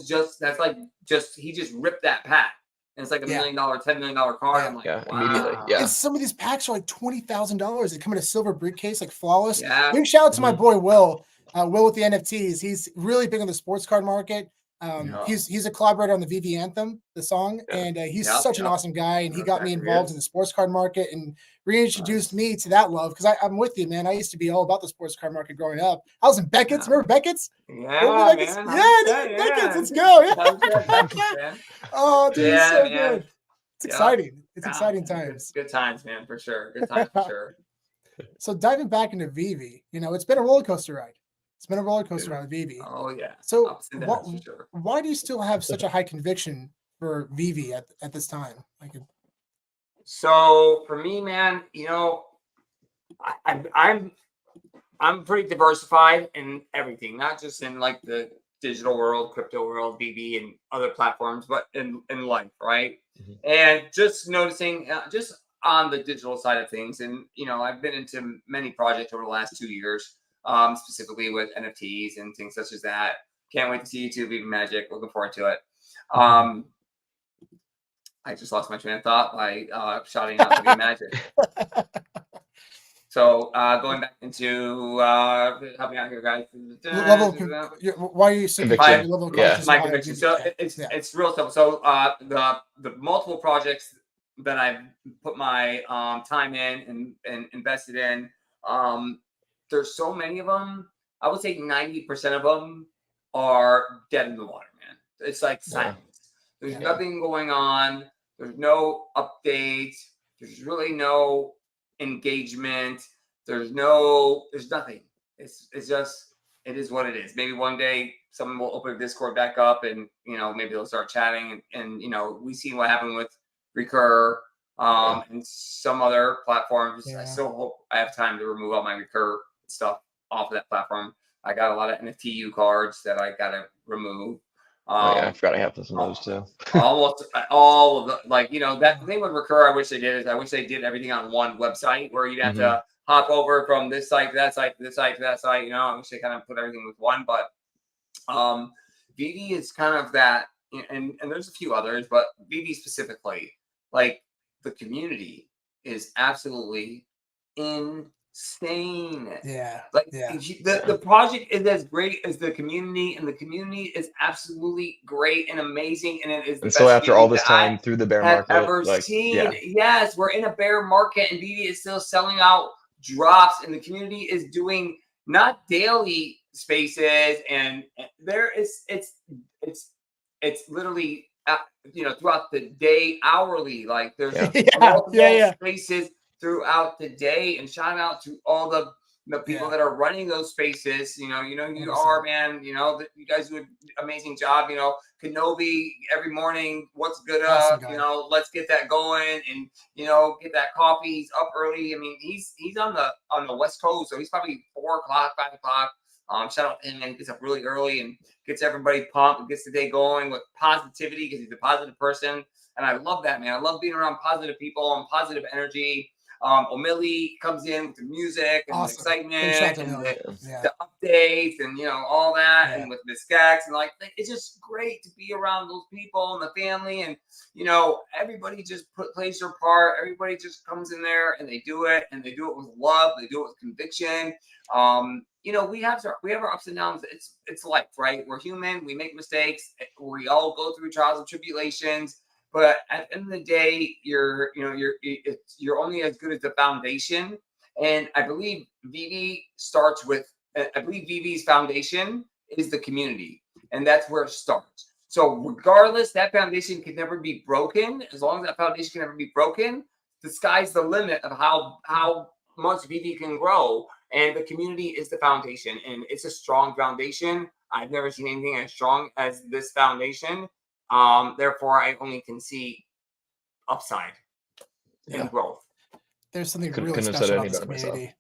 just ripped that pack. and it's like $1 Yeah. million, $10 million card. Yeah. I'm like, Yeah, wow. immediately. Yeah. And some of these packs are like $20,000. They come in a silver briefcase, like flawless. Yeah. Big shout out to my Mhm. boy Will. Will with the NFTs. He's really big on the sports card market. Yeah. He's a collaborator on the VeVe Anthem, the song, Yeah. and he's Yep, such an yep. awesome guy. And he That's got me exactly involved it. in the sports card market and reintroduced Nice. me to that love because I'm with you, man. I used to be all about the sports card market growing up. I was in Beckett's. Yeah. Remember Beckett's? Yeah, Remember Beckett's? man. Yeah, dude, Beckett's. Let's go. Yeah. Man. Oh, dude, it's Yeah, so man. good. It's Yeah. exciting. It's Yeah, exciting good- times. Good times, man, for sure. Good times for sure. So diving back into VeVe, it's been a roller coaster ride. It's been a roller coaster ride with VeVe. Oh yeah. So Ups and downs for sure. why do you still have such a high conviction for VeVe at this time? So for me, man, I'm pretty diversified in everything, not just in like the digital world, crypto world, VeVe, and other platforms, but in life, right? Mhm. And just noticing, just on the digital side of things, and I've been into many projects over the last 2 years, specifically with NFTs and things such as that. Can't wait to see you too, VeVe Magic. Looking forward to it. I just lost my train of thought by shouting out VeVe Magic. So going back into help me out here, guys. Why are you so Conviction. level of Yeah. conviction My behind conviction. VeVe? So Yeah. it's real simple. So the multiple projects that I've put my time in and invested in, there's so many of them. I would say 90% of them are dead in the water, man. It's like silence. There's Yeah. nothing going on. There's no updates. There's really no engagement. There's nothing. It's just, it is what it is. Maybe one day someone will open Discord back up and maybe they'll start chatting and we see what happened with Recur and some other platforms. Yeah. I still hope I have time to remove all my Recur stuff off of that platform. I got a lot of NFTU cards that I gotta remove. Oh yeah, I forgot I have some of those too. Almost all of the that thing with Recur. I wish they did everything on one website where you'd have to hop over from this site to that site to this site to that site. I wish they kind of put everything with one. But VeVe is kind of that, and there's a few others, but VeVe specifically, like the community is absolutely insane. Yeah. Like Yeah. the project is as great as the community, and the community is absolutely great and amazing, and it is. And so after all this time through the bear market, ever seen. Yes, we're in a bear market, and VeVe is still selling out drops, and the community is doing not daily spaces, and there is it's literally throughout the day, hourly. Like there's multiple spaces throughout the day, and shout out to all the people that are running those spaces. You are, man. You guys do an amazing job. Kenobi every morning. What's good up? Let's get that going, and get that coffee. He's up early. I mean, he's on the West Coast, so he's probably 4 o'clock, 5 o'clock. Shout out to him, man. He gets up really early and gets everybody pumped and gets the day going with positivity because he's a positive person, and I love that, man. I love being around positive people and positive energy. O'Malley comes in with the music and the excitement and the updates and all that, and with Miss Gax, and it's just great to be around those people and the family, and everybody just plays their part. Everybody just comes in there and they do it, with love. They do it with conviction. We have our ups and downs. It's life, right? We're human. We make mistakes. We all go through trials and tribulations. But at the end of the day, you're only as good as the foundation. And I believe VeVe starts with, VeVe's foundation is the community, and that's where it starts. So regardless, that foundation can never be broken. As long as that foundation can never be broken, the sky's the limit of how much VeVe can grow. And the community is the foundation, and it's a strong foundation. I've never seen anything as strong as this foundation. Therefore, I only can see upside and growth. There's something really special about this community.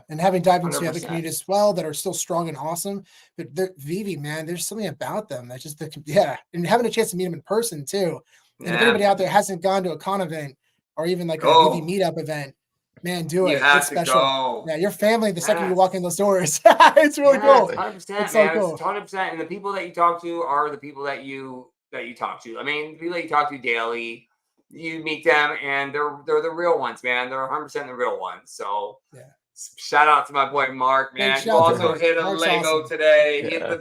And having dived into 100%. other communities as well that are still strong and awesome. But VeVe, man, there's something about them that just and having a chance to meet them in person too. And if anybody out there hasn't gone to a con event or even like a VeVe meetup event, man, do it. It's special. Go. Yeah, your family the second you walk in those doors. It's really cool. 100%, it's so man. cool. 100%. And the people that you talk to are the people that you that you talk to. I mean, people that you talk to daily, you meet them, and they're the real ones, man. They're 100% the real ones. So Yeah. Shout out to my boy Mark, man. Big Who shout out to also Mark. hit a Mark's Lego awesome. today. He hit Yeah.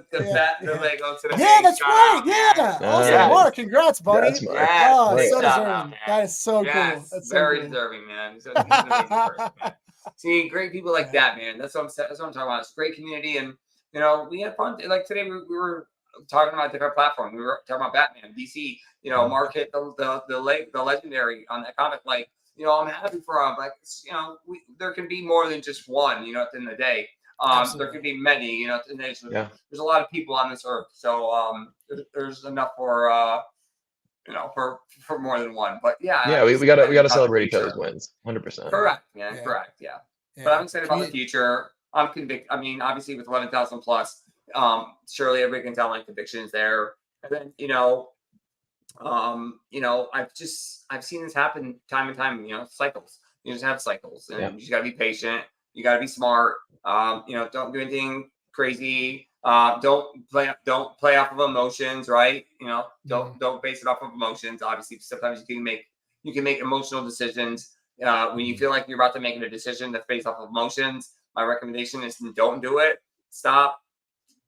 the Lego today. Yeah, that's Shout right. out, man. Yeah. Awesome. Nice. Mark, congrats, buddy. Congrats, Mark. Yes, Oh, big so shout deserving. out, man. That is so cool. Yes, That's very so cool. deserving, man. He's an amazing person, man. See, great people like that, man. That's what I'm talking about. It's a great community, and you know, we had fun. Like today, we were talking about different platforms. We were talking about Batman, DC. You know, Mark hit the legendary on that comic. Like, you know, I'm happy for him. Like, you know, there can be more than just one. You know, at the end of the day, there can be many. You know, at the end of the day, there's a lot of people on this earth, so there's enough for you know, for more than one. But yeah, we gotta celebrate each other's wins. 100%. Correct, man. Correct. Yeah. But I'm excited about the future. I'm convicted. I mean, obviously with 11,000 plus, surely everybody can tell my convictions there. And then, you know, I've seen this happen time and time, you know, cycles. You just have cycles, and you just gotta be patient. You gotta be smart. You know, don't do anything crazy. Don't play off of emotions, right? You know, don't base it off of emotions. Obviously, sometimes you can make emotional decisions. When you feel like you're about to make a decision that's based off of emotions, my recommendation is don't do it. Stop,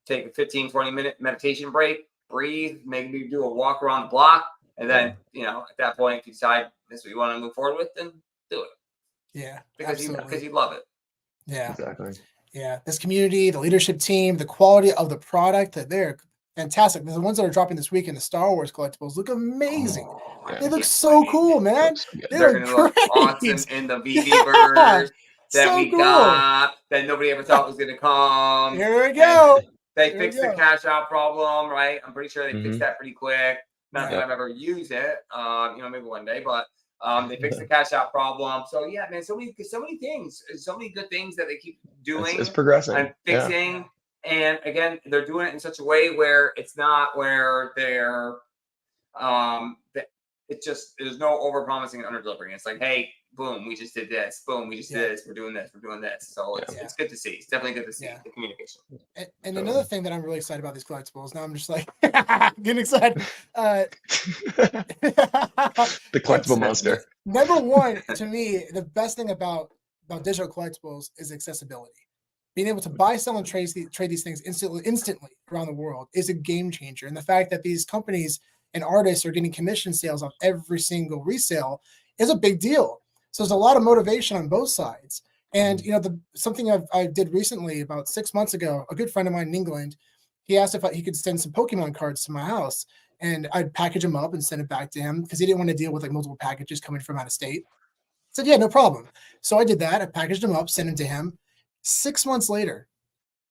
take a 15-20 minute meditation break, breathe, maybe do a walk around the block, and then, you know, at that point, if you decide this is what you want to move forward with, then do it. Yeah, because you love it. Yeah, exactly. Yeah, this community, the leadership team, the quality of the product, they're fantastic. The ones that are dropping this week in the Star Wars collectibles look amazing. They look so cool, man. They're going to look awesome in the VeVe verse that we got, that nobody ever thought was going to come. Here we go. They fixed the cash out problem, right? I'm pretty sure they fixed that pretty quick. Not that I've ever used it, you know, maybe one day, but they fixed the cash out problem. So yeah, man, so many things, so many good things that they keep doing. It's progressing and fixing. And again, they're doing it in such a way where it's not where they're it just there's no over promising and under delivering. It's like, hey, boom, we just did this. Boom, we just did this. We're doing this. We're doing this. So it's good to see. It's definitely good to see the communication. And another thing that I'm really excited about these collectibles. Now I'm just like getting excited. The collectible monster. Number one, to me, the best thing about digital collectibles is accessibility. Being able to buy, sell, and trade these things instantly around the world is a game changer. And the fact that these companies and artists are getting commission sales off every single resale is a big deal. So there's a lot of motivation on both sides. And, you know, something I did recently, about 6 months ago, a good friend of mine in England, he asked if he could send some Pokemon cards to my house, and I'd package them up and send it back to him because he didn't want to deal with like multiple packages coming from out of state. I said, yeah, no problem. So I did that. I packaged them up, sent them to him. 6 months later,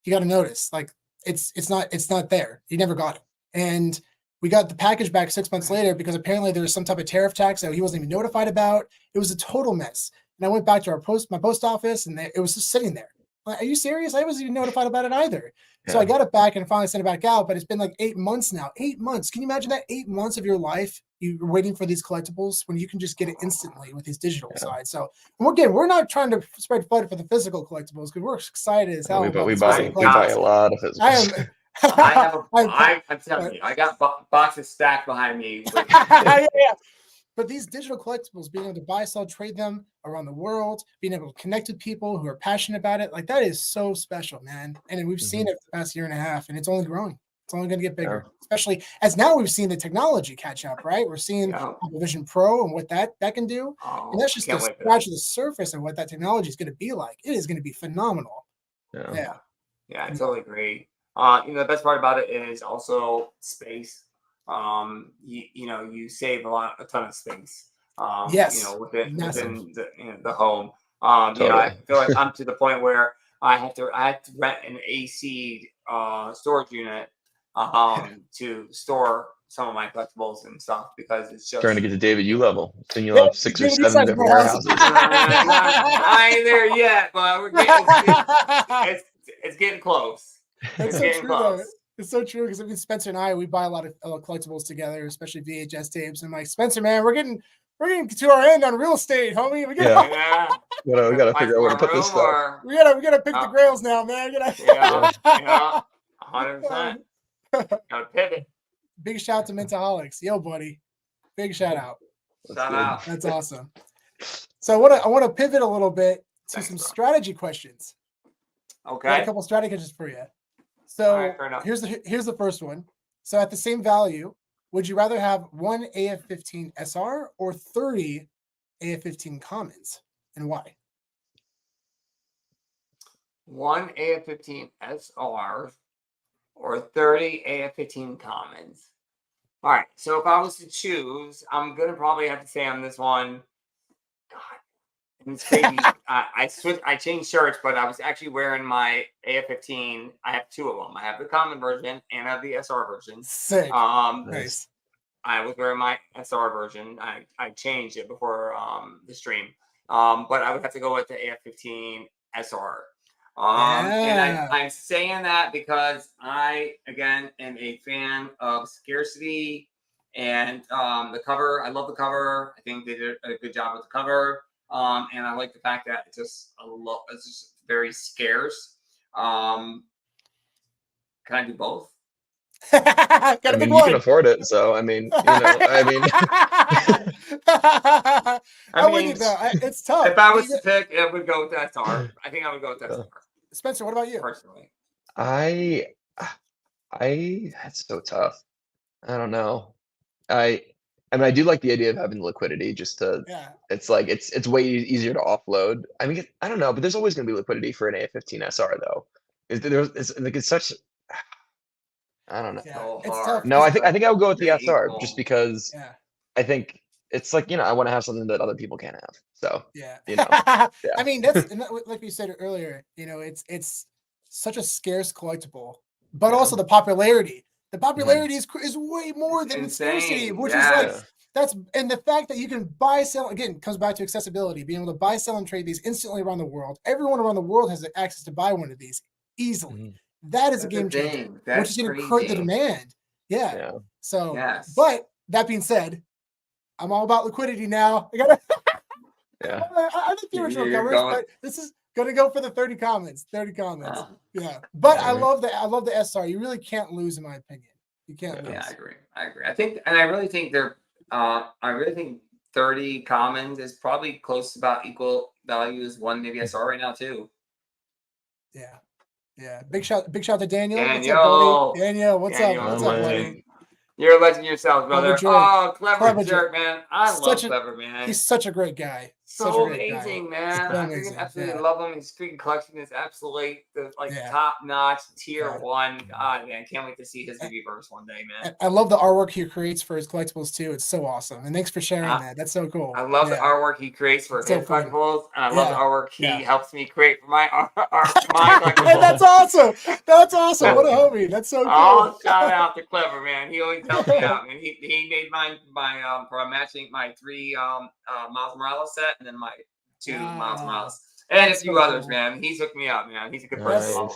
he got a notice like it's not there. He never got it. And we got the package back 6 months later because apparently there was some type of tariff tax that he wasn't even notified about. It was a total mess. And I went back to my post office, and it was just sitting there. Like, are you serious? I wasn't even notified about it either. Yeah. So I got it back and finally sent it back out, but it's been like 8 months now. 8 months. Can you imagine that? 8 months of your life you're waiting for these collectibles when you can just get it instantly with these digital sides. So again, we're not trying to spread FUD for the physical collectibles because we're excited as hell. We buy a lot of physicals. I'm telling you, I got boxes stacked behind me. But these digital collectibles, being able to buy, sell, trade them around the world, being able to connect with people who are passionate about it, like that is so special, man. And we've seen it the past year and a half, and it's only growing. It's only going to get bigger, especially as now we've seen the technology catch up, right? We're seeing Apple Vision Pro and what that can do. And that's just the scratch of the surface of what that technology is going to be like. It is going to be phenomenal. Yeah, it's totally great. You know, the best part about it is also space. You save a ton of space. Yes. You know, within the home. You know, I feel like I'm to the point where I have to rent an AC storage unit to store some of my collectibles and stuff because it's just trying to get to David U level. Then you'll have 6 or 7 different warehouses. I ain't there yet, but we're getting it's getting close. That's so true, though. It's so true because I mean, Spencer and we buy a lot of collectibles together, especially VHS tapes. And I'm like, Spencer, man, we're getting to our end on real estate, homie. We gotta figure out where to put this stuff. We gotta pick the grails now, man. 100%. Gotta pivot. Big shout to Mentaholics. Yo, buddy. Big shout out. Shout out. That's awesome. So I want to pivot a little bit to some strategy questions. Okay. Got a couple strategy questions for you. So All right, fair enough. here's the first one. So at the same value, would you rather have 1 AF-15 SR or 30 AF-15 commons, and why? 1 AF-15 SR or 30 AF-15 commons. All right. So if I was to choose, I'm gonna probably have to say on this one. God, and it's crazy. I changed shirts, but I was actually wearing my AF-15. I have two of them. I have the common version and I have the SR version. Sick. Nice. I was wearing my SR version. I changed it before the stream. But I would have to go with the AF-15 SR. And I'm saying that because I, again, am a fan of scarcity and the cover. I love the cover. I think they did a good job with the cover. And I like the fact that it's just it's just very scarce. Can I do both? I mean, you can afford it, so I mean, I mean, it's tough. If I was to pick, it would go with SR. I think I would go with SR. Spencer, what about you? Personally, that's so tough. I don't know. I mean, I do like the idea of having the liquidity just to. Yeah. It's like it's way easier to offload. I mean, I don't know, but there's always going to be liquidity for an AF-15 SR though. It's such. I don't know. Yeah, so it's hard. tough. No, I think I would go with the They're SR equal. just because I think it's like, I want to have something that other people can't have. So yeah. Yeah. I mean, that's like you said earlier. It's such a scarce collectible, but also the popularity. The popularity is way more than the scarcity, which is like and the fact that you can buy, sell, again, comes back to accessibility, being able to buy, sell, and trade these instantly around the world. Everyone around the world has access to buy one of these easily. That is a game changer, which is going to create the demand. Yeah. So, but that being said, I'm all about liquidity now. I gotta. I think the original covers, but this is gonna go for the 30 comments. 30 comments. Yeah. But I love the SR. You really can't lose, in my opinion. You can't lose. Yeah, I agree. I think, and I really think I really think 30 commons is probably close to about equal value as 1 maybe SR right now too. Yeah. Yeah. Big shout to Daniel. Daniel. What's up, buddy? You're a legend yourself, brother. Oh, clever jerk, man. I love Clever, man. He's such a great guy. So amazing, man. I absolutely love him. His freaking collection is absolutely top notch, tier 1. God, man, can't wait to see his VeVe verse one day, man. I love the artwork he creates for his collectibles too. It's so awesome. And thanks for sharing that. That's so cool. I love the artwork he creates for his collectibles, and I love the artwork he helps me create for my collectibles. That's awesome. That's awesome. What a homie. That's so cool. Oh, shout out to Clever, man. He always helps me out, man. He made my for matching my 3 Miles Morales set, and then my 2 Miles Morales, and a few others, man. He's hooked me up, man. He's a good person.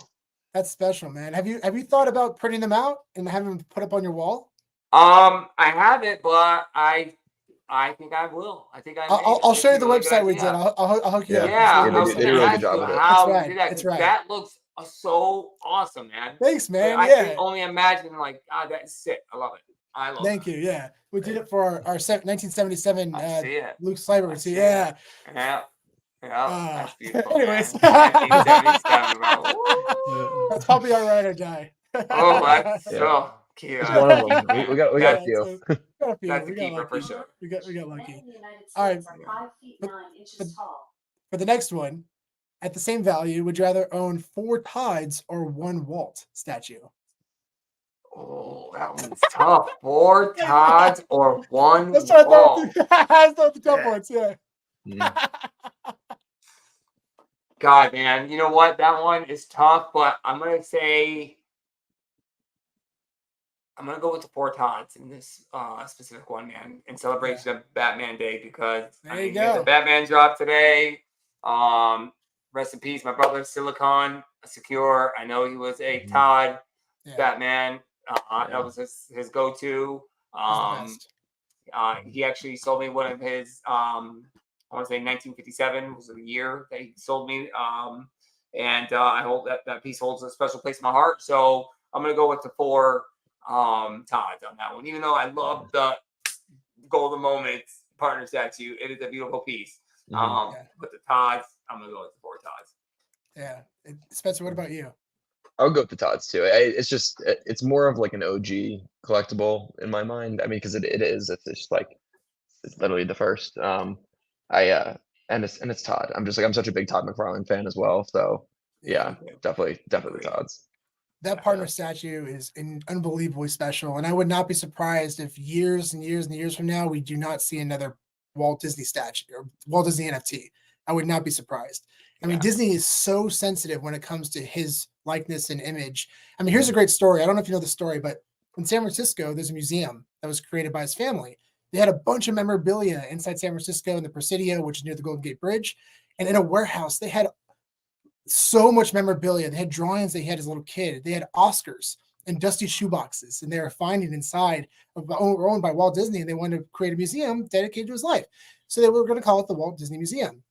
That's special, man. Have you thought about printing them out and having them put up on your wall? I haven't, but I think I will. I think I'll show you the website we did. I'll hook you up. Yeah, they do a really good job with it. That's right. That looks so awesome, man. Thanks, man. I can only imagine, that's sick. I love it. Thank you. Yeah, we did it for our 1977 Luke Sliber. Yeah. That's beautiful. Anyways, that's probably our ride or die. Oh, that's so cute. One of them. We got a few. That's a keeper for sure. We got lucky. All right. For the next one, at the same value, would you rather own 4 Tods or 1 Walt statue? Oh, that one's tough. 4 Tods or 1 Let's start with the tough ones. Yeah. God, man, you know what? That one is tough, but I'm gonna go with the 4 Tods in this specific one, man, in celebration of Batman Day, because the Batman dropped today. Rest in peace, my brother Silicon Secure. I know he was a Todd Batman. That was his go-to. He actually sold me one of his. I want to say 1957 was the year that he sold me. And I hope that piece holds a special place in my heart. So I'm gonna go with the 4 Todd on that one. Even though I love the Golden Moments partner statue, it is a beautiful piece. Mhm. But the Todds, I'm gonna go with the 4 Todds. Yeah. Spencer, what about you? I would go with the Todds too. It's just it's more of like an OG collectible in my mind. I mean, because it is. It's just like it's literally the first. And it's Todd. I'm just like I'm such a big Todd McFarlane fan as well. So yeah, definitely the Todds. That partner statue is unbelievably special, and I would not be surprised if years and years and years from now we do not see another Walt Disney statue or Walt Disney NFT. I would not be surprised. I mean, Disney is so sensitive when it comes to his likeness and image. I mean, here's a great story. I don't know if you know the story, but in San Francisco, there's a museum that was created by his family. They had a bunch of memorabilia inside San Francisco in the Presidio, which is near the Golden Gate Bridge, and in a warehouse they had so much memorabilia. They had drawings they had as a little kid. They had Oscars and dusty shoeboxes, and they were finding inside owned by Walt Disney, and they wanted to create a museum dedicated to his life. So they were going to call it the Walt Disney Museum.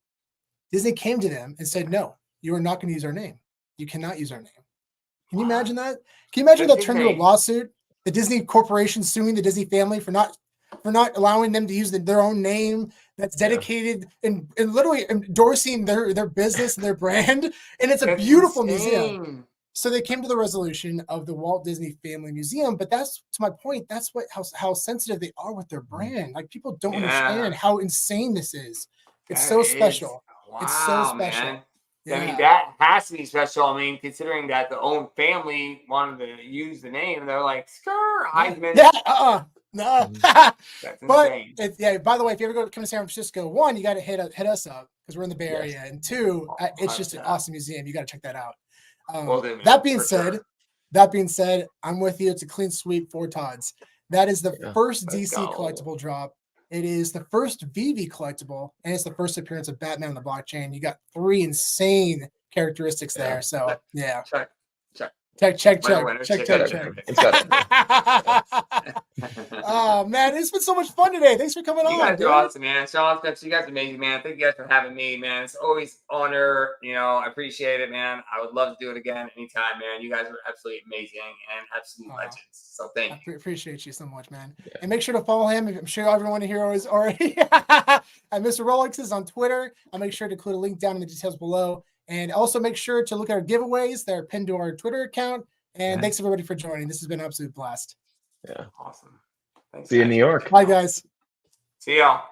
Disney came to them and said, "No, you are not going to use our name. You cannot use our name." Can you imagine that? Can you imagine that turned into a lawsuit? The Disney Corporation suing the Disney family for not allowing them to use their own name that's dedicated and literally endorsing their business and their brand. And it's a beautiful museum. So they came to the resolution of the Walt Disney Family Museum. But that's, to my point, that's how sensitive they are with their brand. Like, people don't understand how insane this is. It's so special. Wow, it's so special. Man. Yeah. I mean, that has to be special. I mean, considering that the own family wanted to use the name, they're like, "Sure, Heisman." No. That's but insane. By the way, if you ever come to San Francisco, one, you got to hit us up because we're in the Bay Area, and two, it's just an awesome museum. You got to check that out. That being said, I'm with you. It's a clean sweep for Todds. That is the first DC collectible drop. It is the first VeVe collectible, and it's the first appearance of Batman on the blockchain. You got 3 insane characteristics there. So yeah. Check. Check. Oh man, it's been so much fun today. Thanks for coming on. You guys are awesome, man. Sean, you guys are amazing, man. Thank you guys for having me, man. It's always an honor. I appreciate it, man. I would love to do it again anytime, man. You guys are absolutely amazing and absolute legends. So thank you. I appreciate you so much, man. And make sure to follow him. I'm sure everyone here is already at Mr. Rolex is on Twitter. I'll make sure to include a link down in the details below. And also make sure to look at our giveaways that are pinned to our Twitter account. And thanks everybody for joining. This has been an absolute blast. Yeah. Awesome. Thanks, See you in New York. Bye, guys. See y'all.